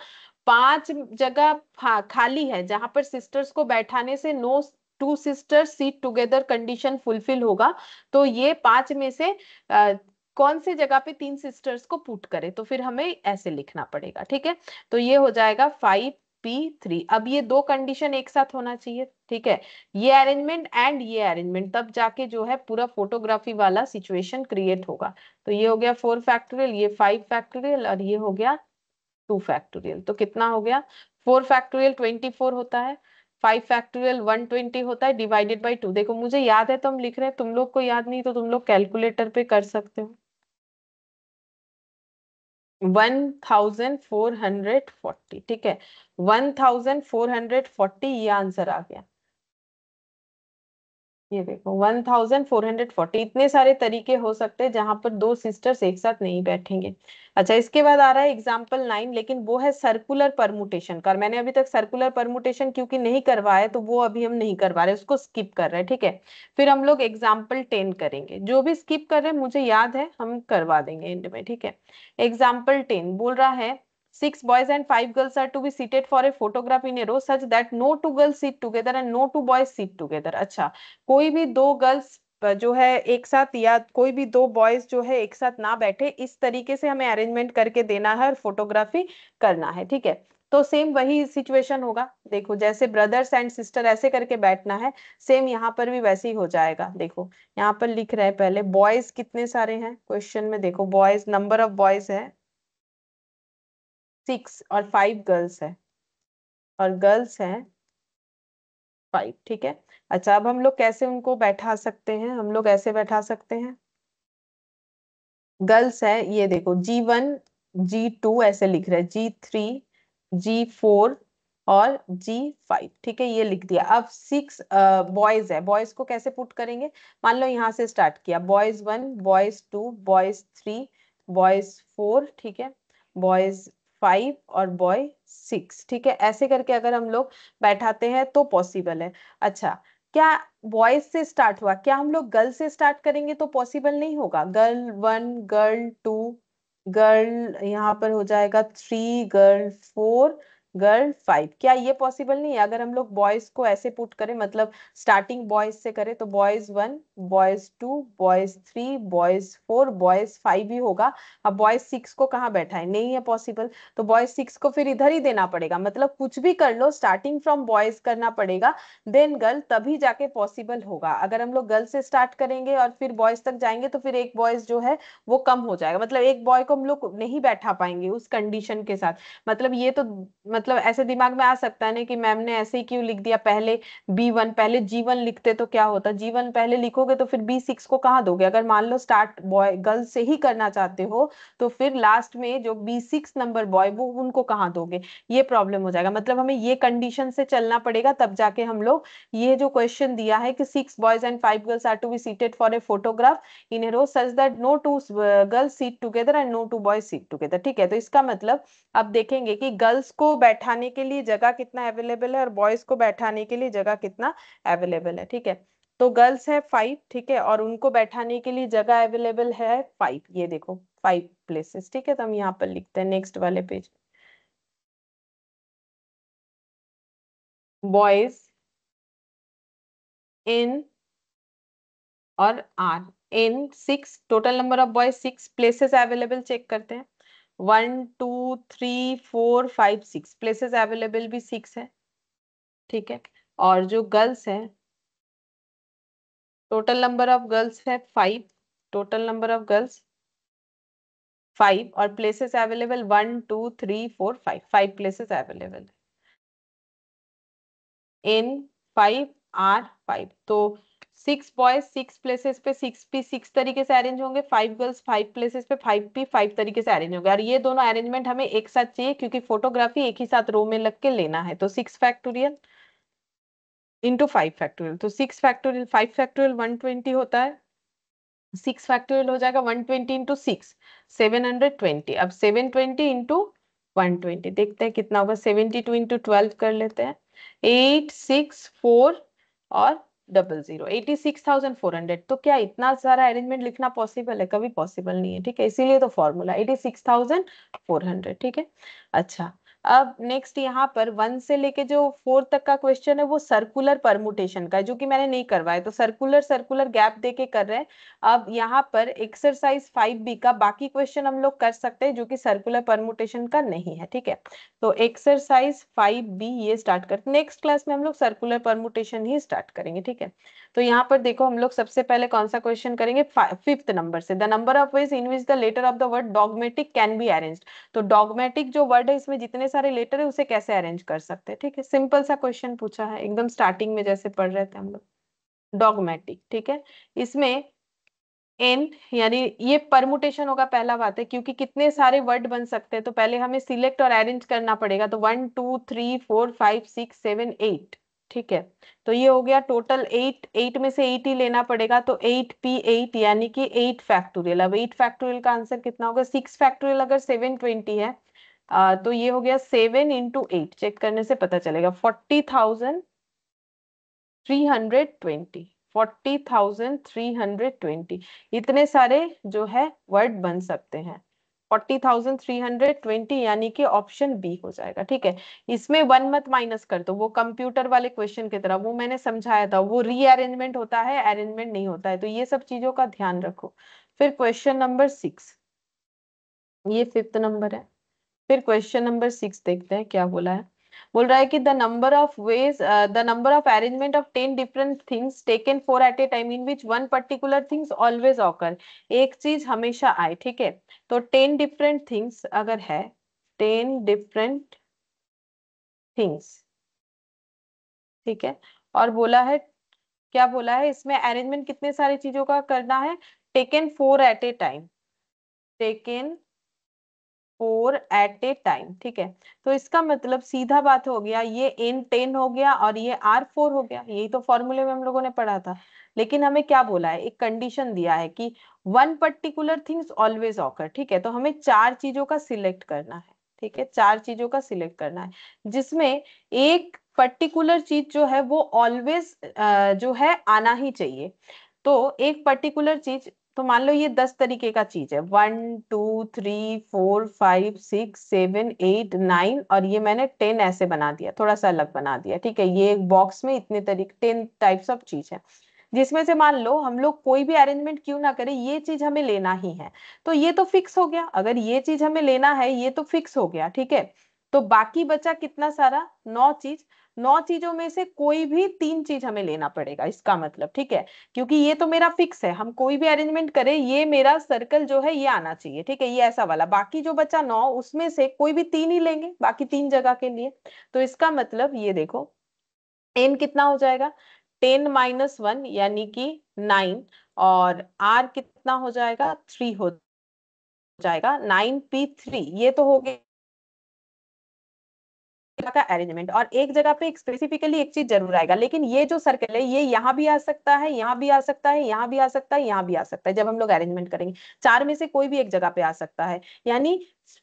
5 जगह खाली है जहां पर सिस्टर्स को बैठाने से no two sisters sit together condition fulfil होगा। तो ये 5 में से कौन सी जगह पे 3 सिस्टर्स को पुट करे, तो फिर हमें ऐसे लिखना पड़ेगा, ठीक है। तो ये हो जाएगा 5p3। अब ये दो कंडीशन एक साथ होना चाहिए, ठीक है, ये अरेंजमेंट एंड ये अरेंजमेंट, तब जाके जो है पूरा फोटोग्राफी वाला सिचुएशन क्रिएट होगा। तो ये हो गया 4 फैक्टोरियल, ये 5 फैक्टोरियल, और ये हो गया 2 फैक्टोरियल। तो कितना हो गया, 4 फैक्टोरियल 24 होता है, 5 फैक्टोरियल 120 होता है, डिवाइडेड बाई 2। देखो मुझे याद है तो हम लिख रहे हैं, तुम लोग को याद नहीं तो तुम लोग कैलकुलेटर पे कर सकते हो। 1440, ठीक है, 1440 ये आंसर आ गया। ये देखो 1440, इतने सारे तरीके हो सकते हैं जहां पर दो सिस्टर्स एक साथ नहीं बैठेंगे। अच्छा, इसके बाद आ रहा है एग्जाम्पल 9, लेकिन वो है सर्कुलर परमुटेशन का। और मैंने अभी तक सर्कुलर परमुटेशन क्योंकि नहीं करवाया तो वो अभी हम नहीं करवा रहे, उसको स्किप कर रहे हैं, ठीक है। फिर हम लोग एग्जाम्पल 10 करेंगे, जो भी स्किप कर रहे हैं मुझे याद है हम करवा देंगे एंड में, ठीक है। एग्जाम्पल 10 बोल रहा है 6 boys and 5 girls are to be seated for a photograph in a row such that no two girls sit together and no two boys sit together। अच्छा, कोई भी दो गर्ल्स जो है एक साथ, या कोई भी दो बॉयज जो है एक साथ ना बैठे, इस तरीके से हमें अरेंजमेंट करके देना है और फोटोग्राफी करना है, ठीक है। तो सेम वही सिचुएशन होगा, देखो जैसे ब्रदर्स एंड सिस्टर ऐसे करके बैठना है, सेम यहाँ पर भी वैसे ही हो जाएगा। देखो यहाँ पर लिख रहे हैं, पहले बॉयज कितने सारे हैं क्वेश्चन में, देखो बॉयज, नंबर ऑफ बॉयज है 6 और 5 गर्ल्स है, और गर्ल्स है 5, ठीक है। अच्छा, अब हम लोग कैसे उनको बैठा सकते हैं, हम लोग ऐसे बैठा सकते हैं, गर्ल्स है ये देखो G1 G2 ऐसे लिख रहे हैं, G3 G4 और G5, ठीक है, ये लिख दिया। अब 6 बॉयज है, बॉयज को कैसे पुट करेंगे, मान लो यहाँ से स्टार्ट किया, बॉयज 1 बॉयज 2 बॉयज 3 बॉयज 4, ठीक है, बॉयज 5 और बॉय 6, ठीक है। ऐसे करके अगर हम लोग बैठाते हैं तो पॉसिबल है। अच्छा, क्या बॉयज से स्टार्ट हुआ, क्या हम लोग गर्ल से स्टार्ट करेंगे तो पॉसिबल नहीं होगा, गर्ल 1 गर्ल 2 गर्ल, यहाँ पर हो जाएगा 3 गर्ल 4 गर्ल 5, क्या ये पॉसिबल नहीं है। अगर हम लोग बॉयज को ऐसे पुट करें, मतलब स्टार्टिंग बॉयज से करें, तो boys 1 boys 2 boys 3 boys 4 boys 5 ही होगा। अब बॉयज 6 को कहाँ बैठा है, नहीं है पॉसिबल, तो बॉयज 6 को फिर इधर ही देना पड़ेगा। मतलब कुछ भी कर लो, स्टार्टिंग फ्रॉम बॉयज करना पड़ेगा, देन गर्ल, तभी जाके पॉसिबल होगा। अगर हम लोग गर्ल से स्टार्ट करेंगे और फिर बॉयज तक जाएंगे तो फिर एक बॉयज जो है वो कम हो जाएगा, मतलब एक बॉय को हम लोग नहीं बैठा पाएंगे उस कंडीशन के साथ। मतलब ये तो, मतलब ऐसे दिमाग में आ सकता है ना कि मैम ने ऐसे ही क्यों लिख दिया, पहले B1, पहले G1 लिखते तो क्या होता, G1 पहले लिखोगे तो फिर B6 को कहाँ दोगे। अगर मान लो स्टार्ट बॉय गर्ल से ही करना चाहते हो तो फिर लास्ट में जो B6 नंबर बॉय वो उनको कहाँ दोगे, ये प्रॉब्लम हो जाएगा। मतलब हमें ये कंडीशन से चलना पड़ेगा, तब जाके हम लोग ये जो क्वेश्चन दिया है कि 6 boys and 5 girls are to be seated for a photograph in a row such that no two girls sit together and no two boys sit together, ठीक है। तो इसका मतलब अब देखेंगे कि गर्ल्स को बैठाने के लिए जगह कितना अवेलेबल है और बॉयज को बैठाने के लिए जगह कितना अवेलेबल है, ठीक है। तो गर्ल्स है 5, ठीक है, और उनको बैठाने के लिए जगह अवेलेबल है 5, ये देखो 5 प्लेसेस, ठीक है। तो हम यहाँ पर लिखते हैं नेक्स्ट वाले पेज, बॉयज इन और are in 6, total number of boys 6 places available check करते हैं, 1 2 3 4 5 6 प्लेसेस अवेलेबल भी 6 है, ठीक है। और जो गर्ल्स है, टोटल नंबर ऑफ गर्ल्स है 5, टोटल नंबर ऑफ गर्ल्स 5, और places available 1 2 3 4 5, 5 places available in 5 R 5। तो 6 बॉयज 6 प्लेसेस पे 6P 6 तरीके से अरेंज होंगे, 5 गर्ल्स 5 प्लेसेस पे 5P 5 तरीके से अरेंज होंगे। और ये दोनों अरेंजमेंट हमें एक साथ चाहिए क्योंकि फोटोग्राफी एक ही साथ रो में लग के लेना है। तो 6 फैक्टोरियल इंटू 5 फैक्टोरियल, तो 6 फैक्टोरियल 5 फैक्टोरियल 120 होता है, 6 फैक्टोरियल हो जाएगा 120 इंटू 6, 720। अब 720 इंटू 120 देखते हैं कितना होगा। 72 इंटू 12 कर लेते हैं, 864 और 00, 86,400। तो क्या इतना सारा अरेंजमेंट लिखना पॉसिबल है? कभी पॉसिबल नहीं है, ठीक है, इसीलिए तो फॉर्मूला 86,400, ठीक है। अच्छा, अब नेक्स्ट यहाँ पर 1 से लेके जो 4 तक का क्वेश्चन है वो सर्कुलर परमुटेशन का है, जो कि मैंने नहीं करवाया, तो सर्कुलर सर्कुलर गैप देके कर रहे हैं। अब यहाँ पर एक्सरसाइज 5B का बाकी क्वेश्चन हम लोग कर सकते हैं जो कि सर्कुलर परमुटेशन का नहीं है, ठीक है। तो एक्सरसाइज 5B ये स्टार्ट करते, नेक्स्ट क्लास में हम लोग सर्कुलर परमुटेशन ही स्टार्ट करेंगे, ठीक है। तो यहाँ पर देखो हम लोग सबसे पहले कौन सा क्वेश्चन करेंगे, 5th नंबर से। The number of ways in which the letter of the word dogmatic can be arranged. तो डॉगमेटिक जो वर्ड है इसमें जितने सारे लेटर है उसे कैसे अरेंज कर सकते हैं, ठीक है। सिंपल सा क्वेश्चन पूछा है, एकदम स्टार्टिंग में जैसे पढ़ रहे थे हम लोग, डॉगमेटिक, ठीक है। इसमें एन यानी ये परमुटेशन होगा, पहला बात है, क्योंकि कितने सारे वर्ड बन सकते हैं तो पहले हमें सिलेक्ट और अरेंज करना पड़ेगा। तो 1 2 3 4 5 6 7 8, ठीक है। तो ये हो गया टोटल 8, 8 में से 8 ही लेना पड़ेगा, तो 8p8 यानी कि 8 फैक्टोरियल। अब 8 फैक्टोरियल का आंसर कितना होगा, 6 फैक्टोरियल अगर 720 है, तो ये हो गया 7 इंटू 8, चेक करने से पता चलेगा 40,320, 40,320 इतने सारे जो है वर्ड बन सकते हैं। 40,320 यानी कि ऑप्शन बी हो जाएगा, ठीक है। इसमें वन मत माइनस कर दो, वो कंप्यूटर वाले क्वेश्चन की तरह, वो मैंने समझाया था, वो रीअरेंजमेंट होता है, अरेंजमेंट नहीं होता है, तो ये सब चीजों का ध्यान रखो। फिर क्वेश्चन नंबर 6, ये 5th नंबर है। फिर क्वेश्चन नंबर 6 देखते हैं क्या बोला है। बोल रहा है कि the number of arrangement of 10 different things taken four at a time in which one particular things always occur. एक चीज हमेशा आए, ठीक है। तो 10 डिफरेंट थिंग्स अगर है, 10 डिफरेंट थिंग्स, ठीक है। और बोला है, क्या बोला है इसमें, अरेंजमेंट कितने सारी चीजों का करना है, taken four at a time, taken 4 at a time, ठीक है। तो इसका मतलब सीधा बात हो गया, ये N10 हो गया और ये R4 हो गया, यही तो फॉर्मूले में हम लोगों ने पढ़ा था। लेकिन हमें क्या बोला है, एक कंडीशन दिया है कि one particular things always occur, ठीक है। तो हमें चार चीजों का सिलेक्ट करना है, ठीक है, चार चीजों का सिलेक्ट करना है, जिसमें एक पर्टिकुलर चीज जो है वो ऑलवेज जो है आना ही चाहिए। तो एक पर्टिकुलर चीज, तो मान लो ये 10 तरीके का चीज है, 1 2 3 4 5 6 7 8 9, और ये मैंने 10 ऐसे बना दिया, थोड़ा सा अलग बना दिया, ठीक है। ये एक बॉक्स में इतने तरीके 10 टाइप्स ऑफ चीज है, जिसमें से मान लो हम लोग कोई भी अरेंजमेंट क्यों ना करें, ये चीज हमें लेना ही है। तो ये तो फिक्स हो गया, अगर ये चीज हमें लेना है ये तो फिक्स हो गया, ठीक है। तो बाकी बचा कितना सारा, 9 चीज। 9 चीजों में से कोई भी 3 चीज हमें लेना पड़ेगा, इसका मतलब, ठीक है। क्योंकि ये तो मेरा फिक्स है, हम कोई भी अरेंजमेंट करें ये मेरा सर्कल जो है ये आना चाहिए, ठीक है, ये ऐसा वाला। बाकी जो बचा 9 उसमें से कोई भी 3 ही लेंगे, बाकी 3 जगह के लिए। तो इसका मतलब ये देखो, एन कितना हो जाएगा, 10 - 1 यानी कि 9, और आर कितना हो जाएगा, 3 हो जाएगा, 9p3, ये तो हो गया का अरेंजमेंट। और एक जगह पे स्पेसिफिकली एक चीज जरूर आएगा, लेकिन ये जो सर्कल है ये यहाँ भी आ सकता है, यहाँ भी आ सकता है, यहाँ भी आ सकता है, यहाँ भी आ सकता है, जब हम लोग अरेंजमेंट करेंगे चार में से कोई भी एक जगह पे आ सकता है, यानी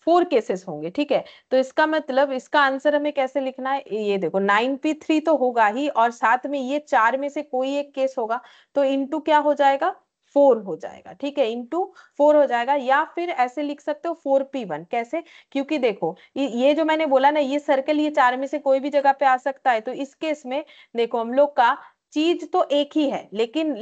4 केसेस होंगे, ठीक है। तो इसका मतलब इसका आंसर हमें कैसे लिखना है, ये देखो 9p3 तो होगा ही, और साथ में ये चार में से कोई एक केस होगा, तो इंटू क्या हो जाएगा, 4 हो जाएगा, ठीक है, इंटू 4 हो जाएगा। या फिर ऐसे लिख सकते हो 4p1, कैसे, क्योंकि देखो ये जो मैंने बोला ना, ये सर्कल ये चार में से कोई भी जगह पे आ सकता है, तो इस केस में देखो हम लोग का चीज तो एक ही है, लेकिन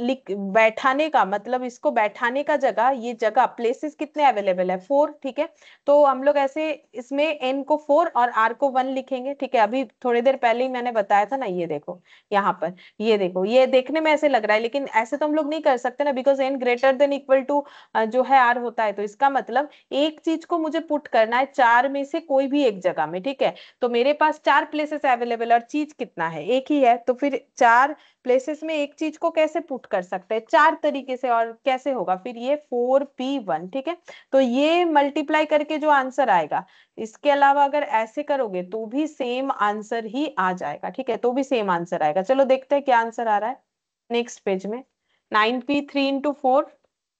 बैठाने का मतलब, इसको बैठाने का जगह, ये जगह प्लेसेस कितने अवेलेबल है, 4, ठीक है। तो हम लोग ऐसे इसमें एन को 4 और आर को 1 लिखेंगे, ठीक है। अभी थोड़ी देर पहले ही मैंने बताया था ना, ये देखो यहाँ पर, ये देखो, ये देखने में ऐसे लग रहा है, लेकिन ऐसे तो हम लोग नहीं कर सकते ना, because n greater than equal to जो है आर होता है। तो इसका मतलब एक चीज को मुझे पुट करना है चार में से कोई भी एक जगह में, ठीक है। तो मेरे पास चार प्लेसेस अवेलेबल, और चीज कितना है, एक ही है, तो फिर चार प्लेसेस में एक चीज को कैसे पुट कर सकते हैं, चार तरीके से, और कैसे होगा फिर, ये 4p1, ठीक है। तो ये मल्टीप्लाई करके जो आंसर आएगा, इसके अलावा अगर ऐसे करोगे तो भी सेम आंसर ही आ जाएगा, ठीक है, तो भी सेम आंसर आएगा। चलो देखते हैं क्या आंसर आ रहा है नेक्स्ट पेज में। 9p3 इंटू 4,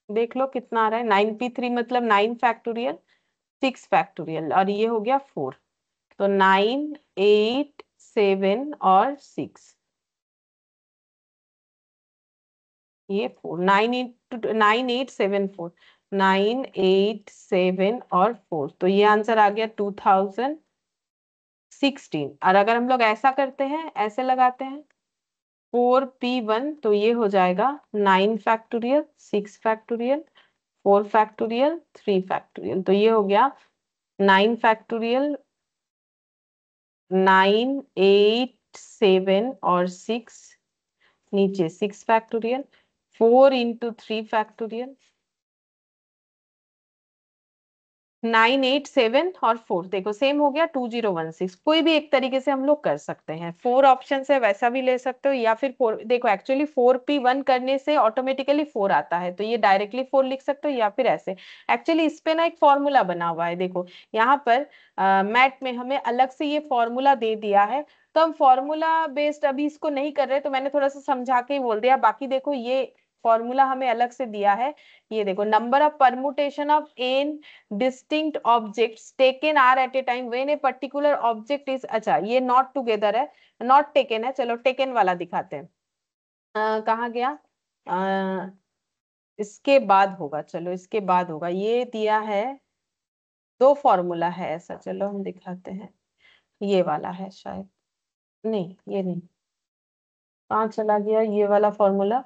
देख लो कितना आ रहा है, 9p3 मतलब 9 फैक्टोरियल 6 फैक्टोरियल, और ये हो गया 4। तो 9 8 7 और 6, ये 4, 9 8 7 4, 9 8 7 और 4, तो ये आंसर आ गया 2016। और अगर हम लोग ऐसा करते हैं, ऐसे लगाते हैं 4p1, तो ये हो जाएगा 9 फैक्टोरियल 6 फैक्टोरियल 4 फैक्टोरियल 3 फैक्टोरियल, तो ये हो गया 9 फैक्टोरियल 9 8 7 और 6, नीचे 6 फैक्टोरियल, 4 × 3 फैक्टोरियल, 9 8 7 और 4, देखो सेम हो गया 2016। कोई भी एक तरीके से हम लोग कर सकते हैं, 4 ऑप्शन है वैसा भी ले सकते हो, या फिर 4, देखो एक्चुअली 4p1 करने से ऑटोमेटिकली 4 आता है, तो ये डायरेक्टली 4 लिख सकते हो, या फिर ऐसे। एक्चुअली इस पे ना एक फॉर्मूला बना हुआ है, देखो यहाँ पर मैथ में हमें अलग से ये फॉर्मूला दे दिया है, तो हम फॉर्मूला बेस्ड अभी इसको नहीं कर रहे, तो मैंने थोड़ा सा समझा के ही बोल दिया। बाकी देखो ये फॉर्मूला हमें अलग से दिया है, ये देखो number of permutation of n distinct objects taken are at a time when a particular object is, अच्छा ये not together है, not taken है, चलो taken वाला दिखाते हैं। कहाँ गया, इसके बाद होगा, चलो इसके बाद होगा, ये दिया है, दो फॉर्मूला है ऐसा, चलो हम दिखाते हैं। ये वाला है शायद, नहीं ये नहीं, कहाँ चला गया ये वाला फॉर्मूला,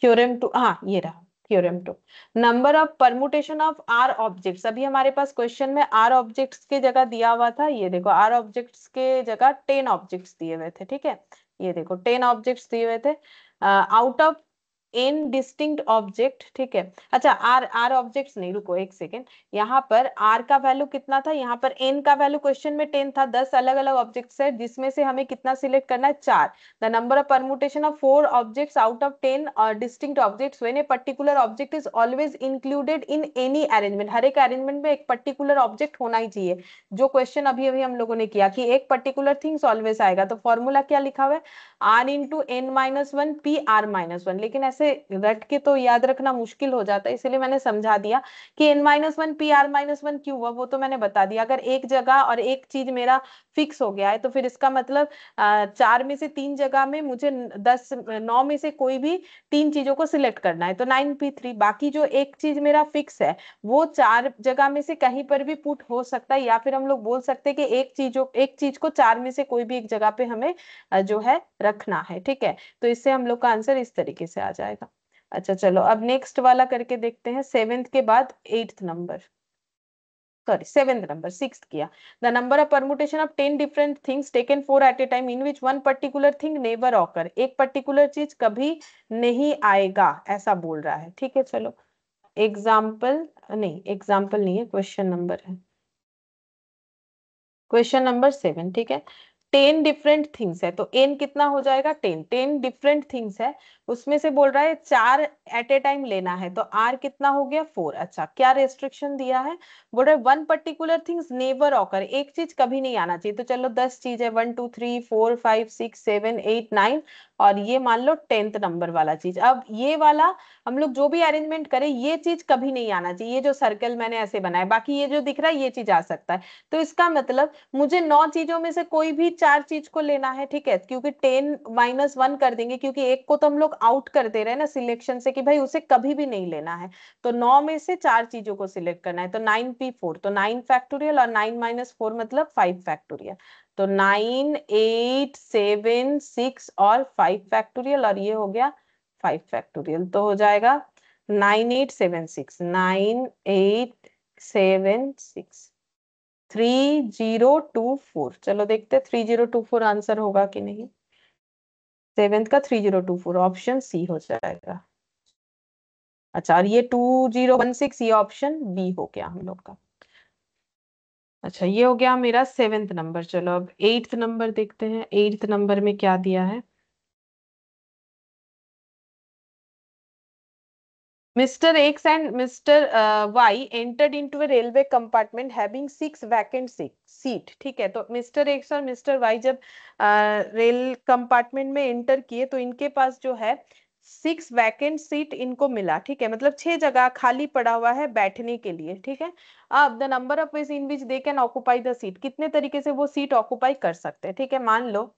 थ्योरम टू, हाँ ये रहा, theorem two. Number of permutation of r objects, अभी हमारे पास क्वेश्चन में आर ऑब्जेक्ट्स की जगह दिया हुआ था, ये देखो आर ऑब्जेक्ट्स के जगह 10 ऑब्जेक्ट्स दिए हुए थे, ठीक है, ये देखो 10 ऑब्जेक्ट्स दिए हुए थे, out of n distinct object, ठीक है। अच्छा आर आर ऑब्जेक्ट्स नहीं, रुको एक सेकेंड, यहाँ पर आर का वैल्यू कितना था, यहाँ पर एन का वैल्यू क्वेश्चन में 10 था, 10 अलग अलग ऑब्जेक्ट्स है, जिसमें से हमें कितना सिलेक्ट करना है, 4। The number of permutation of 4 objects out of 10 distinct objects when a particular object is always included in any arrangement, हर एक अरेंजमेंट में एक पर्टिकुलर ऑब्जेक्ट होना ही चाहिए, जो क्वेश्चन अभी अभी हम लोगों ने किया कि एक पर्टिकुलर थिंग्स ऑलवेज आएगा, तो फॉर्मूला क्या लिखा हुआ है, r × n−1 p r−1, लेकिन ऐसे रट के तो याद रखना मुश्किल हो जाता है, इसलिए मैंने समझा दिया कि n−1 pr−1 क्यों हुआ, वो तो मैंने बता दिया। अगर एक जगह और एक चीज मेरा फिक्स हो गया है, तो फिर इसका मतलब 4 में से 3 जगह में मुझे 9 में से कोई भी 3 चीजों को सिलेक्ट करना है, तो 9p3। बाकी जो एक चीज मेरा फिक्स है, वो 4 जगह में से कहीं पर भी पुट हो सकता है, या फिर हम लोग बोल सकते हैं कि एक चीज को 4 में से कोई भी एक जगह पे हमें जो है रखना है, ठीक है। तो इससे हम लोग का आंसर इस तरीके से आ जाएगा। अच्छा चलो अब नेक्स्ट वाला करके देखते हैं, 7th के बाद 8th number, sorry 7th number, 6th किया। The number of permutation of 10 different things taken 4 at a time in which one particular thing never occur, एक पर्टिकुलर चीज कभी नहीं आएगा ऐसा बोल रहा है, ठीक है। चलो एग्जाम्पल, नहीं एग्जाम्पल नहीं है, क्वेश्चन नंबर है, क्वेश्चन नंबर 7, ठीक है। 10 डिफरेंट थिंग्स है, तो एन कितना हो जाएगा, 10 डिफरेंट थिंग्स है, उसमें से बोल रहा है 4 एट ए टाइम लेना है, तो आर कितना हो गया 4। अच्छा क्या रेस्ट्रिक्शन दिया है, बोल रहा है one particular things never occur, एक चीज कभी नहीं आना चाहिए, तो चलो 10 चीज है, 1 2 3 4 5 6 7 8 9, और ये मान लो 10th नंबर वाला चीज। अब ये वाला हम लोग जो भी अरेंजमेंट करें, ये चीज कभी नहीं आना चाहिए, ये जो सर्कल मैंने ऐसे बनाया, बाकी ये जो दिख रहा है ये चीज आ सकता है, तो इसका मतलब मुझे 9 चीजों में से कोई भी 4 चीज को लेना है, ठीक है, क्योंकि 10-1 कर देंगे, क्योंकि एक को तो हम लोग आउट कर दे रहे हैं ना सिलेक्शन से कि भाई उसे कभी भी नहीं लेना है, तो 9 में से 4 चीजों को सिलेक्ट करना है, तो 9p4, तो 9 फैक्टोरियल, और 9 - 4 मतलब 5 फैक्टोरियल, तो 9 8 7 6 और 5 फैक्टोरियल, और ये हो गया 5 फैक्टोरियल, तो हो जाएगा 9876, 9876 3024। चलो देखते 3024 आंसर होगा कि नहीं, 7th का 3024 ऑप्शन सी हो जाएगा। अच्छा और ये 2016, ये ऑप्शन बी हो गया हम लोग का। अच्छा ये हो गया मेरा 7th नंबर, चलो अब 8th नंबर देखते हैं, 8th नंबर में क्या दिया है। Mr. X and Mr. Y entered into a railway compartment having 6 vacant seat, ठीक है, तो मिस्टर एक्स और मिस्टर वाई जब रेल कंपार्टमेंट में एंटर किए, तो इनके पास जो है 6 वैकेंट सीट इनको मिला, ठीक है, मतलब 6 जगह खाली पड़ा हुआ है बैठने के लिए, ठीक है। अब the number of ways in which they can occupy the seat, कितने तरीके से वो सीट ऑक्युपाई कर सकते हैं, ठीक है। मान लो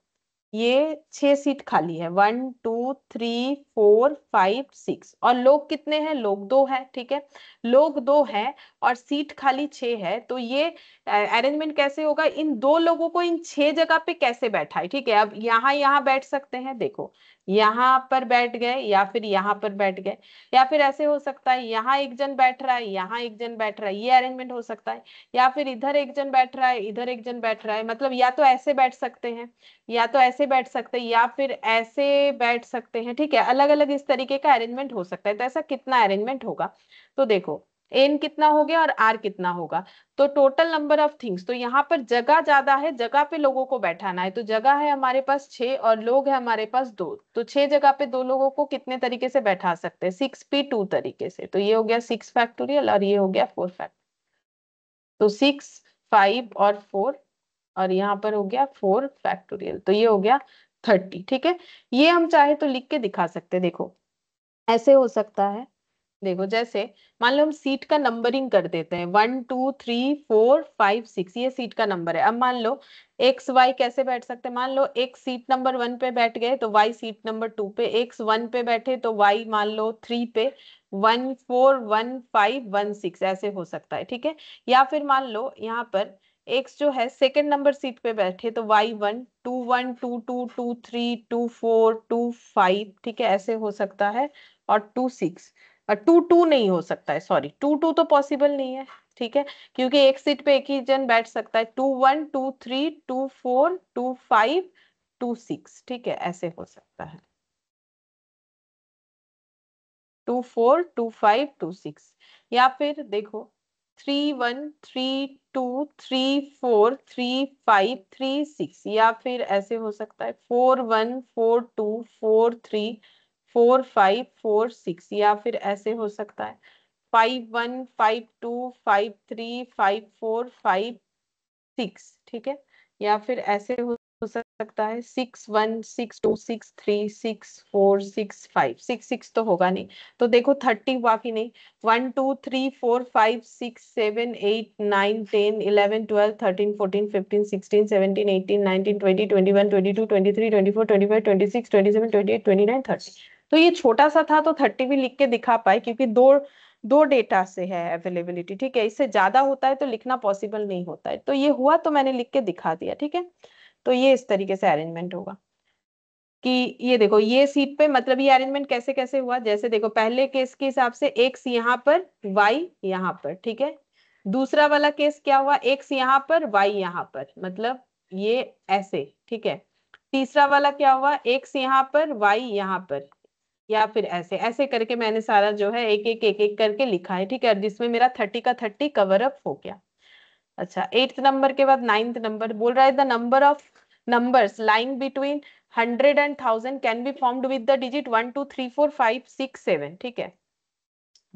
ये 6 सीट खाली है, 1 2 3 4 5 6, और लोग कितने हैं, लोग 2 हैं, ठीक है। लोग 2 हैं और सीट खाली 6 है, तो ये अरेंजमेंट कैसे होगा, इन 2 लोगों को इन 6 जगह पे कैसे बैठाए, ठीक है। अब यहाँ यहाँ बैठ सकते हैं, देखो यहाँ पर बैठ गए या फिर यहाँ पर बैठ गए, या फिर ऐसे हो सकता है यहाँ एक जन बैठ रहा है, यहाँ एक जन बैठ रहा है, ये अरेंजमेंट हो सकता है। या फिर इधर एक जन बैठ रहा है, इधर एक जन बैठ रहा है, मतलब या तो ऐसे बैठ सकते हैं, या तो ऐसे बैठ सकते हैं, या फिर ऐसे बैठ सकते हैं, ठीक है। अलग अलग इस तरीके का अरेंजमेंट हो सकता है। तो ऐसा कितना अरेंजमेंट होगा, तो देखो एन कितना हो गया और आर कितना होगा, तो टोटल नंबर ऑफ थिंग्स, तो यहाँ पर जगह ज्यादा है, जगह पे लोगों को बैठाना है, तो जगह है हमारे पास 6 और लोग है हमारे पास 2, तो 6 जगह पे 2 लोगों को कितने तरीके से बैठा सकते हैं, 6p2 तरीके से। तो ये हो गया 6 फैक्टोरियल और ये हो गया 4 फैक्टोरियल। तो 6 5 और 4, और यहाँ पर हो गया 4 फैक्टोरियल, तो ये हो गया 30, ठीक है। ये हम चाहे तो लिख के दिखा सकते हैं, देखो ऐसे हो सकता है। देखो जैसे मान लो हम सीट का नंबरिंग कर देते हैं, 1 2 3 4 5 6, ये सीट का नंबर है। अब मान लो एक्स वाई कैसे बैठ सकते हैं, मान लो एक सीट नंबर 1 पे बैठ गए तो वाई सीट नंबर 2 पे, एक्स 1 पे बैठे तो वाई मान लो 3 पे, 1 4 1 5 1 6 ऐसे हो सकता है, ठीक है। या फिर मान लो यहाँ पर एक्स जो है सेकंड नंबर सीट पे बैठे तो वाई 1 2 1 2 2 2 3 2 4 2 5, ठीक है, ऐसे हो सकता है। और 2 6, 2 2 नहीं हो सकता है, सॉरी 2 2 तो पॉसिबल नहीं है, ठीक है, क्योंकि एक सीट पे एक ही जन बैठ सकता है। 2 1 2 3 2 4 2 5 2 6, ठीक है, ऐसे हो सकता है। 2 4 2 5 2 6, या फिर देखो 3 1 3 2 3 4 3 5 3 6, या फिर ऐसे हो सकता है 4 1 4 2 4 3 4 5 4 6, या फिर ऐसे हो सकता है 5 1 5 2 5 3 5 4 5 6, ठीक है। या फिर ऐसे हो सकता है 6 1 6 2 6 3 6 4 6 5, 6 तो होगा नहीं, तो देखो 30 हुआ कि नहीं। 1 2 3 4 5 6 7 8 9 10 11 12 13 14 15 16 17 18 19 20 21 22 23 24 25 26 27 28 29 30, तो ये छोटा सा था तो 30 भी लिख के दिखा पाए, क्योंकि दो दो डेटा से है अवेलेबिलिटी, ठीक है। इससे ज्यादा होता है तो लिखना पॉसिबल नहीं होता है, तो ये हुआ तो मैंने लिख के दिखा दिया, ठीक है। तो ये इस तरीके से अरेंजमेंट होगा कि ये देखो ये सीट पे, मतलब ये अरेंजमेंट कैसे कैसे हुआ, जैसे देखो पहले केस के हिसाब से एक्स यहाँ पर वाई यहाँ पर, ठीक है। दूसरा वाला केस क्या हुआ, एक्स यहाँ पर वाई यहाँ पर, मतलब ये ऐसे, ठीक है। तीसरा वाला क्या हुआ, एक्स यहाँ पर वाई यहाँ पर, या फिर ऐसे ऐसे करके मैंने सारा जो है एक एक करके लिखा है, ठीक है, जिसमें मेरा 30 का 30 कवर अप हो गया। अच्छा 8th नंबर के बाद 9th नंबर बोल रहा है, the number of numbers lying between 100 and 1000 can be formed with the digit 1 2 3 4 5 6 7, ठीक है।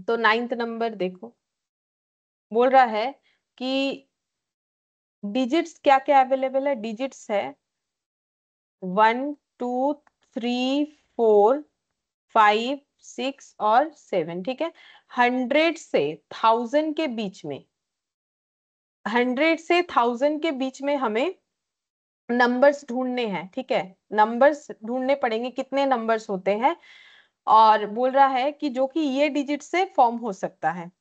तो 9th नंबर देखो बोल रहा है कि डिजिट्स क्या क्या अवेलेबल है, डिजिट्स है 1 2 3 4 5 6 और 7, ठीक है। 100 के बीच में हमें नंबर्स ढूंढने हैं, ठीक है। नंबर्स ढूंढने पड़ेंगे, कितने नंबर्स होते हैं, और बोल रहा है कि जो कि ये डिजिट से फॉर्म हो सकता है।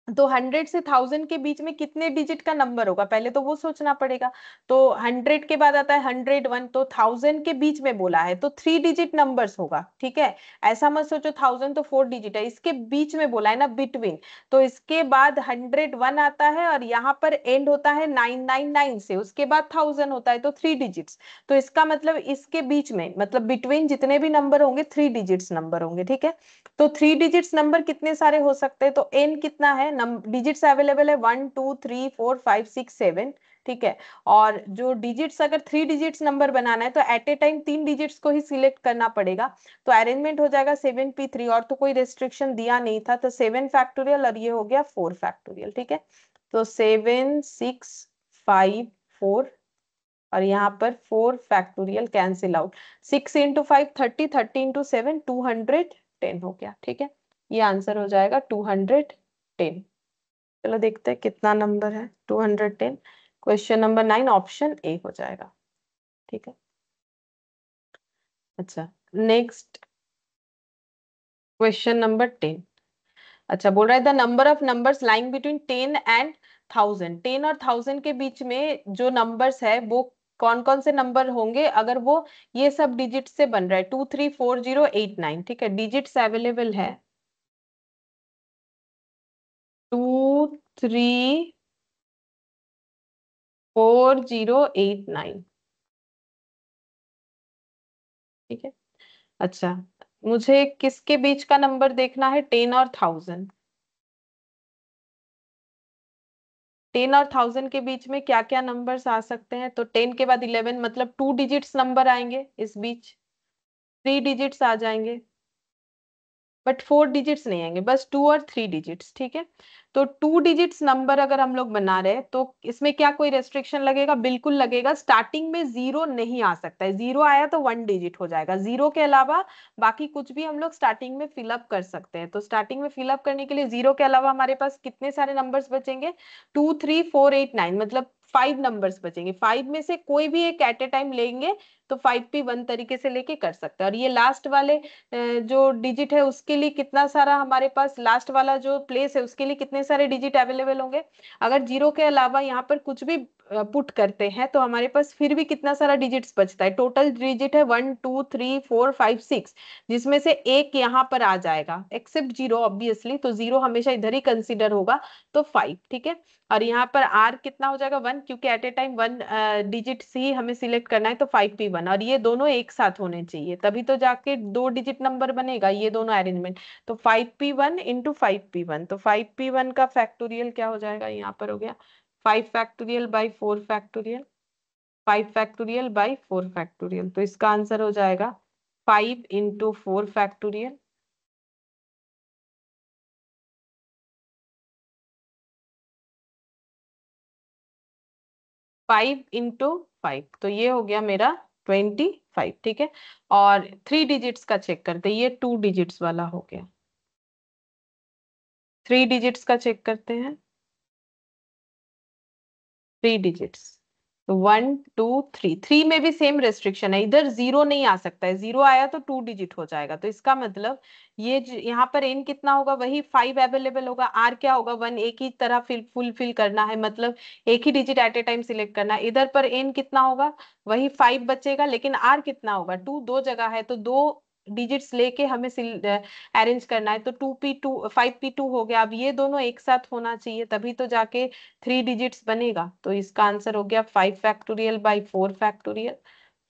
तो 100 से 1000 के बीच में कितने डिजिट का नंबर होगा, पहले तो वो सोचना पड़ेगा। तो 100 के बाद आता है 101, तो 1000 के बीच में बोला है तो 3 डिजिट नंबर्स होगा, ठीक है। ऐसा मत सोचो 1000 तो 4 डिजिट है, इसके बीच में बोला है ना, बिटवीन। तो इसके बाद 101 आता है और यहाँ पर एंड होता है 999 से, उसके बाद 1000 होता है, तो 3 डिजिट्स। तो इसका मतलब इसके बीच में, मतलब बिटवीन जितने भी नंबर होंगे 3 डिजिट्स नंबर होंगे, ठीक है। तो 3 डिजिट्स नंबर कितने सारे हो सकते हैं, तो एन कितना है, डिजिट्स अवेलेबल है 1 2 3 4 5 6 7, ठीक है। और जो डिजिट्स, अगर 3 डिजिट्स नंबर बनाना है तो एट ए टाइम 3 डिजिट्स को ही सिलेक्ट करना पड़ेगा। तो अरेंजमेंट हो जाएगा 7p3, और तो कोई रेस्ट्रिक्शन दिया नहीं था, तो 7 फैक्टोरियल और ये हो गया 4 फैक्टोरियल, ठीक है। तो 7 6 5 4 और यहाँ पर 4 फैक्टोरियल कैंसिल आउट। 6 × 5 30, 30 × 7 210 हो गया। ठीक है, ये आंसर हो जाएगा 210। चलो देखते हैं कितना नंबर है 210। क्वेश्चन नंबर 9 ऑप्शन ए हो जाएगा। ठीक है, अच्छा नेक्स्ट क्वेश्चन नंबर 10। अच्छा बोल रहा है the number of numbers lying between 10 and 1000। 10 और 1000 के बीच में जो नंबर्स है वो कौन कौन से नंबर होंगे अगर वो ये सब डिजिट से बन रहा है 2 3 4 0 8 9। ठीक है, डिजिट्स अवेलेबल है 2 3 4 0 8 9। ठीक है, अच्छा मुझे किसके बीच का नंबर देखना है 10 और 1000। 10 और 1000 के बीच में क्या क्या नंबर्स आ सकते हैं, तो 10 के बाद 11 मतलब 2 डिजिट्स नंबर आएंगे इस बीच, 3 डिजिट्स आ जाएंगे बट 4 डिजिट्स नहीं आएंगे, बस 2 और 3 डिजिट्स। ठीक है, तो 2 डिजिट्स नंबर अगर हम लोग बना रहे हैं तो इसमें क्या कोई रेस्ट्रिक्शन लगेगा? बिल्कुल लगेगा। स्टार्टिंग में जीरो नहीं आ सकता है, जीरो आया तो 1 डिजिट हो जाएगा। जीरो के अलावा बाकी कुछ भी हम लोग स्टार्टिंग में फिलअप कर सकते हैं। तो स्टार्टिंग में फिलअप करने के लिए जीरो के अलावा हमारे पास कितने सारे नंबर्स बचेंगे? 2 3 4 8 9 मतलब 5 नंबर्स बचेंगे। 5 में से कोई भी एक एट ए टाइम लेंगे तो 5P1 तरीके से लेके कर सकते हैं। और ये लास्ट वाले जो डिजिट है उसके लिए कितना सारा हमारे पास, लास्ट वाला जो प्लेस है उसके लिए कितने सारे डिजिट अवेलेबल होंगे? अगर जीरो के अलावा यहाँ पर कुछ भी पुट करते हैं तो हमारे पास फिर भी कितना सारा डिजिट्स बचता है? टोटल डिजिट है 1 2 3 4 5 6, जिसमें से एक यहाँ पर आ जाएगा एक्सेप्ट जीरो ऑब्वियसली, तो जीरो हमेशा इधर ही कंसिडर होगा, तो 5। ठीक है, और यहाँ पर आर कितना हो जाएगा 1, क्योंकि एट ए टाइम 1 डिजिट ही हमें सिलेक्ट करना है, तो 5P1। और ये दोनों एक साथ होने चाहिए तभी तो जाके 2 डिजिट नंबर बनेगा, ये दोनों अरेंजमेंट। तो 5P1 × 5P1, तो 5P1 का फैक्टोरियल क्या हो जाएगा? यहाँ पर हो गया 5 फैक्टोरियल / 4 फैक्टोरियल, 5 फैक्टोरियल / 4 फैक्टोरियल। तो इसका आंसर हो जाएगा 5 × 4 फैक्टोरियल, 5 × 5, तो ये हो गया मेरा 25। ठीक है, और 3 डिजिट्स का चेक करते हैं, ये 2 डिजिट्स वाला हो गया। 3 डिजिट्स का चेक करते हैं, 3 डिजिट्स, तो 1 2 3। थ्री में भी सेम रेस्ट्रिक्शन है, इधर जीरो नहीं आ सकता है, जीरो आया तो 2 डिजिट हो जाएगा। तो इसका मतलब ये यहाँ पर एन कितना होगा? वही 5 अवेलेबल होगा। आर क्या होगा? 1 एक ही तरह फुलफिल करना है, मतलब एक ही digit at a time select करना है। इधर पर एन कितना होगा? वही 5 बचेगा, लेकिन आर कितना होगा? 2 दो जगह है तो 2 डिजिट्स लेके हमें अरेंज करना है, तो 2P2 5P2 हो गया। अब ये दोनों एक साथ होना चाहिए तभी तो जाके 3 डिजिट्स बनेगा। तो इसका आंसर हो गया 5 फैक्टोरियल / 4 फैक्टोरियल,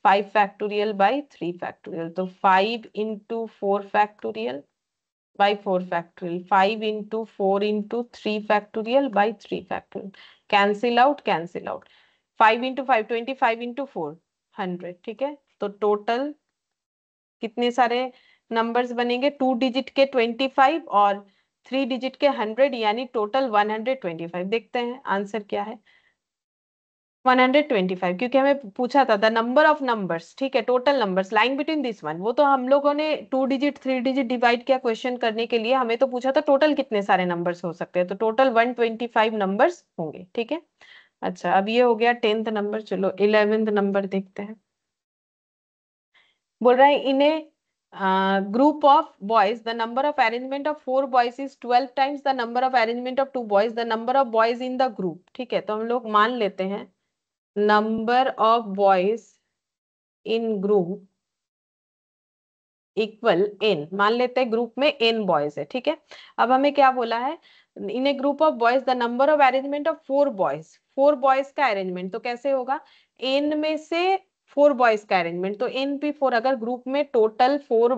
5 फैक्टोरियल / 3 फैक्टोरियल। तो 5 × 4 factorial / 4 factorial, 5 × 4 × 3 factorial / 3 factorial. Cancel out 5 × 5 25, 5 × 4 100। ठीक है, तो टोटल कितने सारे नंबर्स बनेंगे? 2 डिजिट के 25 और 3 डिजिट के 100, यानी टोटल 125। देखते हैं आंसर क्या है। 125, क्योंकि हमें पूछा था द नंबर ऑफ नंबर्स। ठीक है, total numbers lying between this one, वो तो हम लोगों ने 2 डिजिट 3 डिजिट डिवाइड किया क्वेश्चन करने के लिए, हमें तो पूछा था टोटल कितने सारे नंबर्स हो सकते हैं, तो टोटल 125 नंबर्स होंगे। ठीक है, अच्छा अब ये हो गया 10th नंबर। चलो 11th नंबर देखते हैं। बोल रहा है इन्हें group of boys the number of arrangement of 4 boys is 12 times the number of arrangement of 2 boys, the number of boys in the group. ठीक है, तो हम लोग मान लेते हैं number of boys in group equal n, मान लेते हैं ग्रुप में एन बॉयज है। ठीक है, अब हमें क्या बोला है? In a group of boys the number of arrangement of 4 boys, 4 boys का अरेंजमेंट, तो कैसे होगा? एन में से 4 बॉयज का अरेंजमेंट, तो NP4, अगर ग्रुप में टोटल 4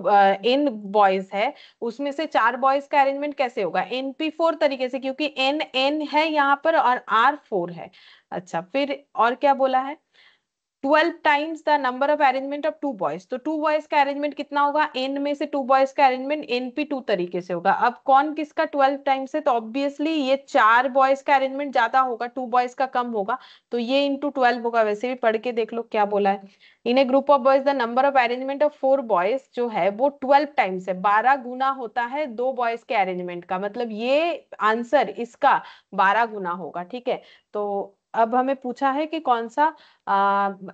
बॉयज है उसमें से 4 बॉयज का अरेंजमेंट कैसे होगा? NP4 तरीके से, क्योंकि N है यहाँ पर और R 4 है। अच्छा फिर और क्या बोला है? 12 times the number of arrangement of 2 boys, तो 2 बॉयज का अरेंजमेंट कितना होगा, n में से 2 बॉयज का अरेंजमेंट np2 तरीके से होगा। अब कौन किसका 12 टाइम्स है, तो ऑब्वियसली ये 4 बॉयज का अरेंजमेंट ज्यादा होगा, 2 बॉयज का कम होगा, तो ये इंटू 12 होगा। वैसे भी पढ़ के देख लो क्या बोला है। In a group of boys the number of arrangement of 4 boys जो है वो 12 टाइम्स है, 12 गुना होता है 2 बॉयज के अरेंजमेंट का, मतलब ये आंसर इसका 12 गुना होगा, ठीक है। तो अब हमें पूछा है कि कौन सा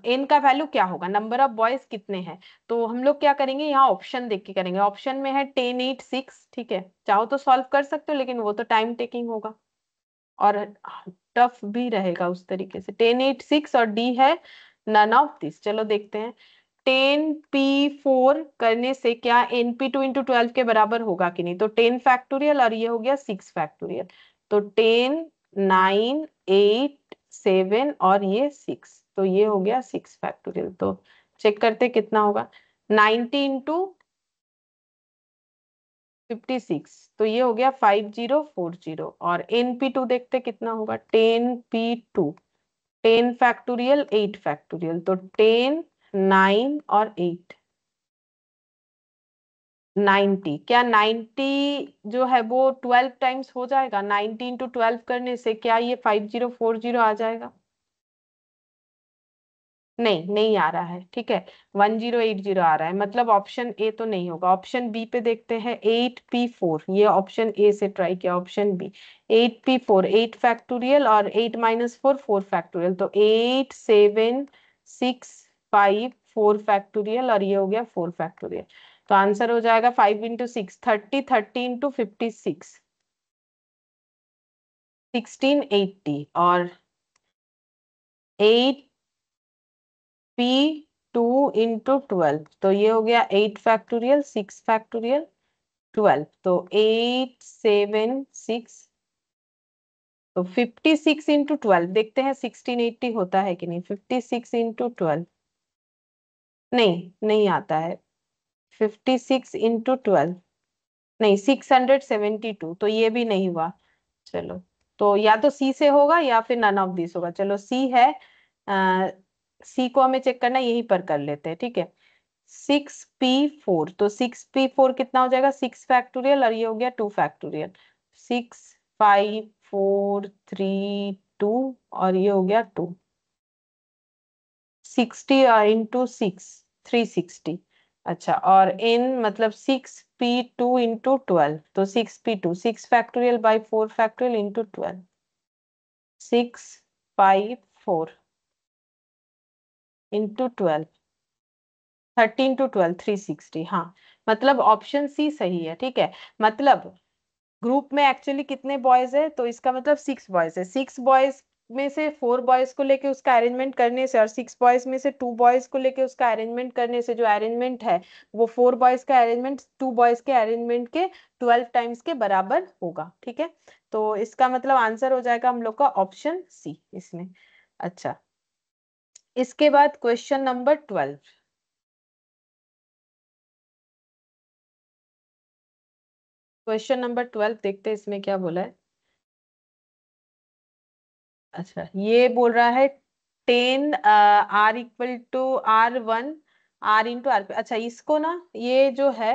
एन का वैल्यू क्या होगा, नंबर ऑफ बॉयज कितने हैं। तो हम लोग क्या करेंगे, यहाँ ऑप्शन देख के करेंगे। ऑप्शन में है 10 8 6, ठीक है, चाहो तो सॉल्व कर सकते हो लेकिन वो तो टाइम टेकिंग होगा और टफ भी रहेगा उस तरीके से। 10 8 6 और डी है नन ऑफ दिस। चलो देखते हैं, 10p4 करने से क्या np2 इंटू 12 के बराबर होगा कि नहीं, तो 10 फैक्टोरियल और ये हो गया 6 फैक्टोरियल, तो 10 9 8 7 और ये 6, तो ये हो गया 6 फैक्टोरियल। तो चेक करते कितना होगा, 90 इंटू 56, तो ये हो गया 5040। और np2 देखते कितना होगा, 10p2, 10 फैक्टोरियल 8 फैक्टोरियल, तो 10 9 और 8, 90। क्या 90 जो है वो 12 टाइम्स हो जाएगा, 90 इंटू 12 करने से क्या ये 5040 आ जाएगा, नहीं नहीं आ रहा है, ठीक है, 1080 आ रहा है, मतलब ऑप्शन ए तो नहीं होगा। ऑप्शन बी पे देखते हैं, 8p4, ये ऑप्शन ए से ट्राई किया, ऑप्शन बी 8p4, 8 फैक्टोरियल और 8 - 4 4 फैक्टोरियल, तो 8 7 6 5 4 फैक्टोरियल और ये हो गया 4 फैक्टोरियल। तो आंसर हो जाएगा 5 × 6 30, 30 इंटू 56 1680 और 8p2 × 12, तो ये हो गया 8 फैक्टोरियल 6 फैक्टोरियल 12, तो 8 7 6, तो 56 × 12 देखते हैं 1680 होता है कि नहीं, 56 × 12, नहीं नहीं आता है, 56 × 12, नहीं 672, तो ये भी नहीं हुआ। चलो, तो या तो सी से होगा या फिर नन ऑफ दिस होगा। चलो सी है, सी को हमें चेक करना है, यहीं पर कर लेते हैं, ठीक है। 6p4, तो 6p4 कितना हो जाएगा, 6 फैक्टोरियल और ये हो गया 2 फैक्टोरियल, 6 5 4 3 2 और ये हो गया 2, 60 इंटू 6 360। अच्छा, और इन मतलब 6p2 × 12, तो 6p2 6 फैक्टोरियल/4 फैक्टोरियल इंटू 12, 6 5 4 इंटू 12, 13 × 12 360, हाँ, मतलब ऑप्शन सी सही है, ठीक है। मतलब ग्रुप में एक्चुअली कितने बॉयज है, तो इसका मतलब 6 बॉयज है, 6 बॉयज में से 4 बॉयज को लेके उसका अरेंजमेंट करने से और 6 बॉयज में से 2 बॉयज को लेके उसका अरेंजमेंट करने से जो अरेंजमेंट है वो 4 बॉयज का अरेंजमेंट 2 बॉयज के अरेंजमेंट के 12 टाइम्स के बराबर होगा, ठीक है। तो इसका मतलब आंसर हो जाएगा हम लोग का ऑप्शन सी इसमें। अच्छा, इसके बाद क्वेश्चन नंबर 12। क्वेश्चन नंबर 12 देखते हैं इसमें क्या बोला है। अच्छा, ये बोल रहा है 10 R = R1 R × R। अच्छा, इसको ना ये जो है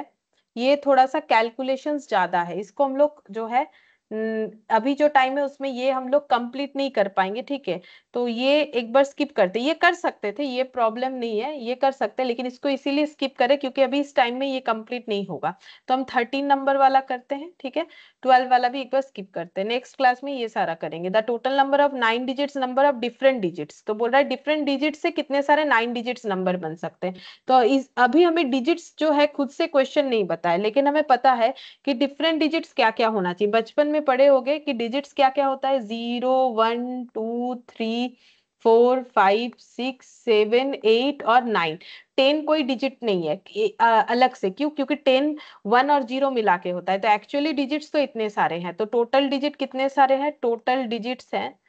ये थोड़ा सा कैलकुलेशंस ज्यादा है, इसको हम लोग जो है अभी जो टाइम है उसमें ये हम लोग कंप्लीट नहीं कर पाएंगे, ठीक है। तो ये एक बार स्किप करते, ये कर सकते थे, ये प्रॉब्लम नहीं है, ये कर सकते हैं, लेकिन इसको इसीलिए स्किप करें क्योंकि अभी इस टाइम में ये कंप्लीट नहीं होगा। तो हम 13 नंबर वाला करते हैं, ठीक है, 12 वाला भी एक बार स्किप करते हैं, नेक्स्ट क्लास में ये सारा करेंगे। The total number of 9 digits, number of different digits, तो बोल रहा है डिफरेंट डिजिट से कितने सारे 9 डिजिट्स नंबर बन सकते हैं। तो इस अभी हमें डिजिट्स जो है खुद से क्वेश्चन नहीं बताया, लेकिन हमें पता है कि डिफरेंट डिजिट्स क्या क्या होना चाहिए, बचपन में पढ़े होंगे कि डिजिट्स क्या क्या होता है, 0 1 2 3 4 5 6 7 8 और 9। 10 कोई डिजिट नहीं है अलग से, क्यों, क्योंकि 10 1 और 0 मिला के होता है, तो एक्चुअली डिजिट्स तो इतने सारे हैं। तो टोटल डिजिट कितने सारे हैं, टोटल डिजिट्स हैं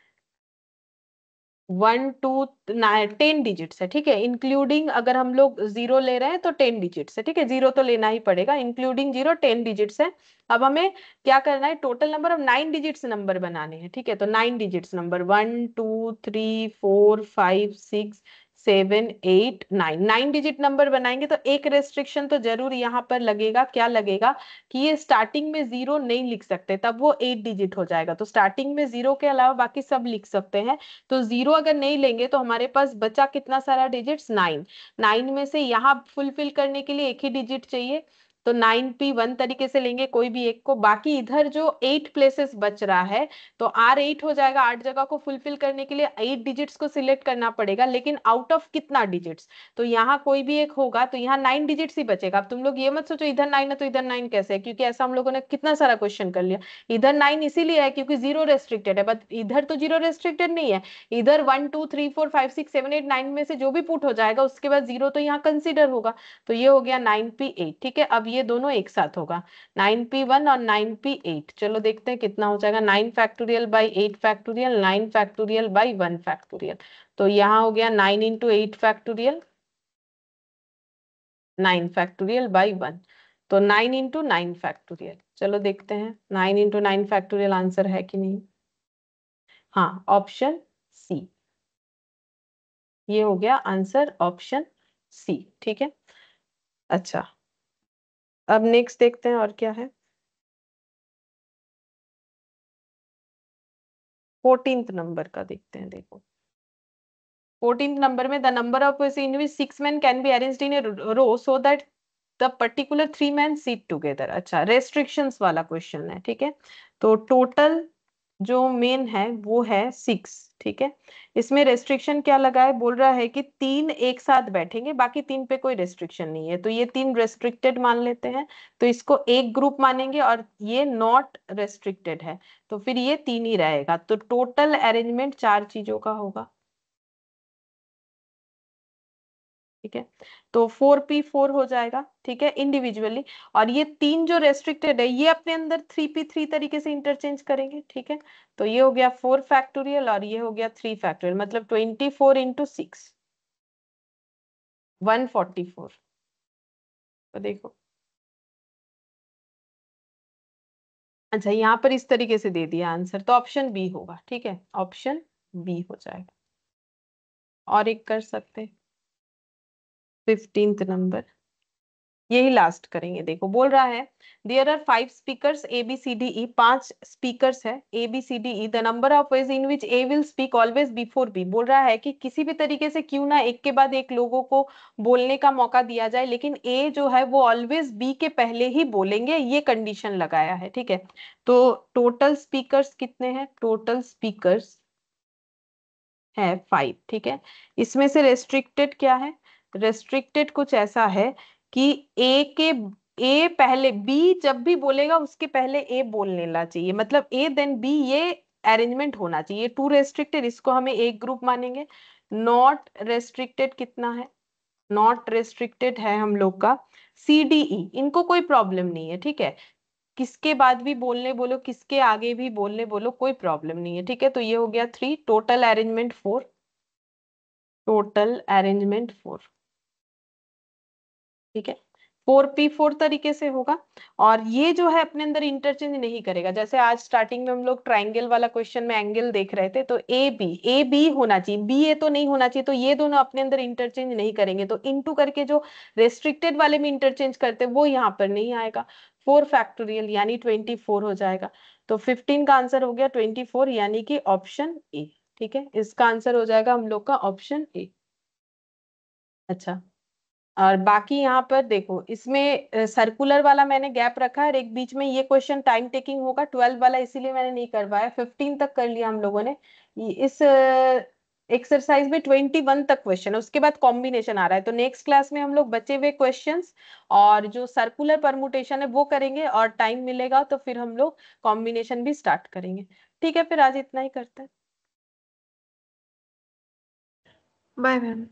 1 2 10 डिजिट्स है, ठीक है, इंक्लूडिंग अगर हम लोग 0 ले रहे हैं तो 10 डिजिट्स है, ठीक है, 0 तो लेना ही पड़ेगा, इंक्लूडिंग 0 10 डिजिट्स है। अब हमें क्या करना है, total number of 9 digits number बनाने हैं, ठीक है। तो 9 डिजिट्स नंबर 1 2 3 4 5 6 7 8 9, 9 डिजिट नंबर बनाएंगे तो एक रेस्ट्रिक्शन तो जरूर यहाँ पर लगेगा। क्या लगेगा कि ये स्टार्टिंग में जीरो नहीं लिख सकते, तब वो 8 डिजिट हो जाएगा। तो स्टार्टिंग में जीरो के अलावा बाकी सब लिख सकते हैं। तो जीरो अगर नहीं लेंगे तो हमारे पास बचा कितना सारा डिजिट्स, 9। 9 में से यहाँ फुलफिल करने के लिए एक ही डिजिट चाहिए, तो 9p1 तरीके से लेंगे कोई भी एक को। बाकी इधर जो 8 प्लेसेस बच रहा है तो R8 हो जाएगा। 8 जगह को फुलफिल करने के लिए 8 डिजिट्स को सिलेक्ट करना पड़ेगा, लेकिन आउट ऑफ कितना डिजिट्स, तो यहाँ कोई भी एक होगा तो यहाँ 9 डिजिट्स ही बचेगा। अब तुम लोग ये मत सोचो इधर 9 है तो इधर 9 कैसे है, क्योंकि ऐसा हम लोगों ने कितना सारा क्वेश्चन कर लिया। इधर 9 इसीलिए है क्योंकि जीरो रेस्ट्रिक्टेड है, बट इधर तो जीरो रेस्ट्रिक्टेड नहीं है। इधर 1 2 3 4 5 6 7 8 9 में से जो भी पुट हो जाएगा उसके बाद जीरो तो यहाँ कंसिडर होगा। तो ये हो गया 9p8। ठीक है, अब ये दोनों एक साथ होगा, 9p1 और 9p8। चलो देखते हैं कितना हो जाएगा। 9 factorial by 8 factorial, 9 factorial by 1 factorial. तो यहाँ हो गया 9 × 8 फैक्टोरियल, 9 फैक्टोरियल बाई 1। तो 9 × 9 फैक्टोरियल। चलो देखते हैं 9 × 9 फैक्टोरियल आंसर है कि नहीं। हाँ, ऑप्शन सी, ये हो गया आंसर, ऑप्शन सी। ठीक है, अच्छा अब नेक्स्ट देखते हैं और क्या है। 14th नंबर का देखते हैं। देखो 14th नंबर में the number of ways in which 6 men can be arranged in a row so that the particular 3 men sit together। अच्छा, रेस्ट्रिक्शंस वाला क्वेश्चन है। ठीक है, तो टोटल जो मेन है वो है 6। ठीक है, इसमें रेस्ट्रिक्शन क्या लगा है, बोल रहा है कि 3 एक साथ बैठेंगे, बाकी 3 पे कोई रेस्ट्रिक्शन नहीं है, तो ये 3 रेस्ट्रिक्टेड मान लेते हैं। तो इसको एक ग्रुप मानेंगे और ये नॉट रेस्ट्रिक्टेड है, तो फिर ये 3 ही रहेगा। तो टोटल अरेंजमेंट 4 चीजों का होगा। ठीक है, तो 4p4 हो जाएगा। ठीक है, इंडिविजुअली। और ये 3 जो रेस्ट्रिक्टेड है ये अपने अंदर 3p3 तरीके से इंटरचेंज करेंगे। ठीक है, तो ये हो गया 4 फैक्टोरियल और ये हो गया 3 फैक्टोरियल, मतलब 24 × 6, 144। तो देखो, अच्छा यहाँ पर इस तरीके से दे दिया आंसर, तो ऑप्शन बी होगा। ठीक है, ऑप्शन बी हो जाएगा। और एक कर सकते, 15th नंबर, यही लास्ट करेंगे। देखो बोल रहा है there are 5 speakers ABCDE, 5 speakers है ABCDE, the number of ways in which A will speak always before B. बोल रहा है कि किसी भी तरीके से क्यों ना एक के बाद एक लोगों को बोलने का मौका दिया जाए, लेकिन ए जो है वो ऑलवेज बी के पहले ही बोलेंगे, ये कंडीशन लगाया है। ठीक है, तो टोटल स्पीकर्स कितने हैं, टोटल स्पीकर्स है 5। ठीक है, इसमें से रेस्ट्रिक्टेड क्या है, रेस्ट्रिक्टेड कुछ ऐसा है कि ए के, ए पहले, बी जब भी बोलेगा उसके पहले ए बोल लेना चाहिए, मतलब ए देन बी, ये अरेंजमेंट होना चाहिए। टू रेस्ट्रिक्टेड, इसको हमें एक ग्रुप मानेंगे। नॉट रेस्ट्रिक्टेड कितना है, नॉट रेस्ट्रिक्टेड है हम लोग का CDE, इनको कोई प्रॉब्लम नहीं है। ठीक है, किसके बाद भी बोलने बोलो, किसके आगे भी बोलने बोलो, कोई प्रॉब्लम नहीं है। ठीक है, तो ये हो गया 3, टोटल अरेंजमेंट 4, टोटल अरेंजमेंट 4। ठीक है, 4p4 तरीके से होगा। और ये जो है अपने अंदर इंटरचेंज नहीं करेगा। जैसे आज स्टार्टिंग में हम लोग ट्राइंगल वाला क्वेश्चन में एंगल देख रहे थे, तो ए बी होना चाहिए, बी ए तो नहीं होना चाहिए, तो ये दोनों अपने अंदर इंटरचेंज नहीं करेंगे। तो इनटू करके जो रेस्ट्रिक्टेड वाले में इंटरचेंज करते वो यहाँ पर नहीं आएगा। 4 फैक्टोरियल यानी 24 हो जाएगा। तो 15 का आंसर हो गया 24, यानी कि ऑप्शन ए। ठीक है, इसका आंसर हो जाएगा हम लोग का ऑप्शन ए। अच्छा, और बाकी यहाँ पर देखो, इसमें सर्कुलर वाला मैंने गैप रखा है और एक बीच में ये क्वेश्चन टाइम टेकिंग होगा 12 वाला, इसीलिए मैंने नहीं करवाया। 15 तक कर लिया हम लोगों ने। इस एक्सरसाइज में 21 तक क्वेश्चन है, उसके बाद कॉम्बिनेशन आ रहा है। तो नेक्स्ट क्लास में हम लोग बचे हुए क्वेश्चंस और जो सर्कुलर परमुटेशन है वो करेंगे, और टाइम मिलेगा तो फिर हम लोग कॉम्बिनेशन भी स्टार्ट करेंगे। ठीक है, फिर आज इतना ही करते हैं। Bye ma'am.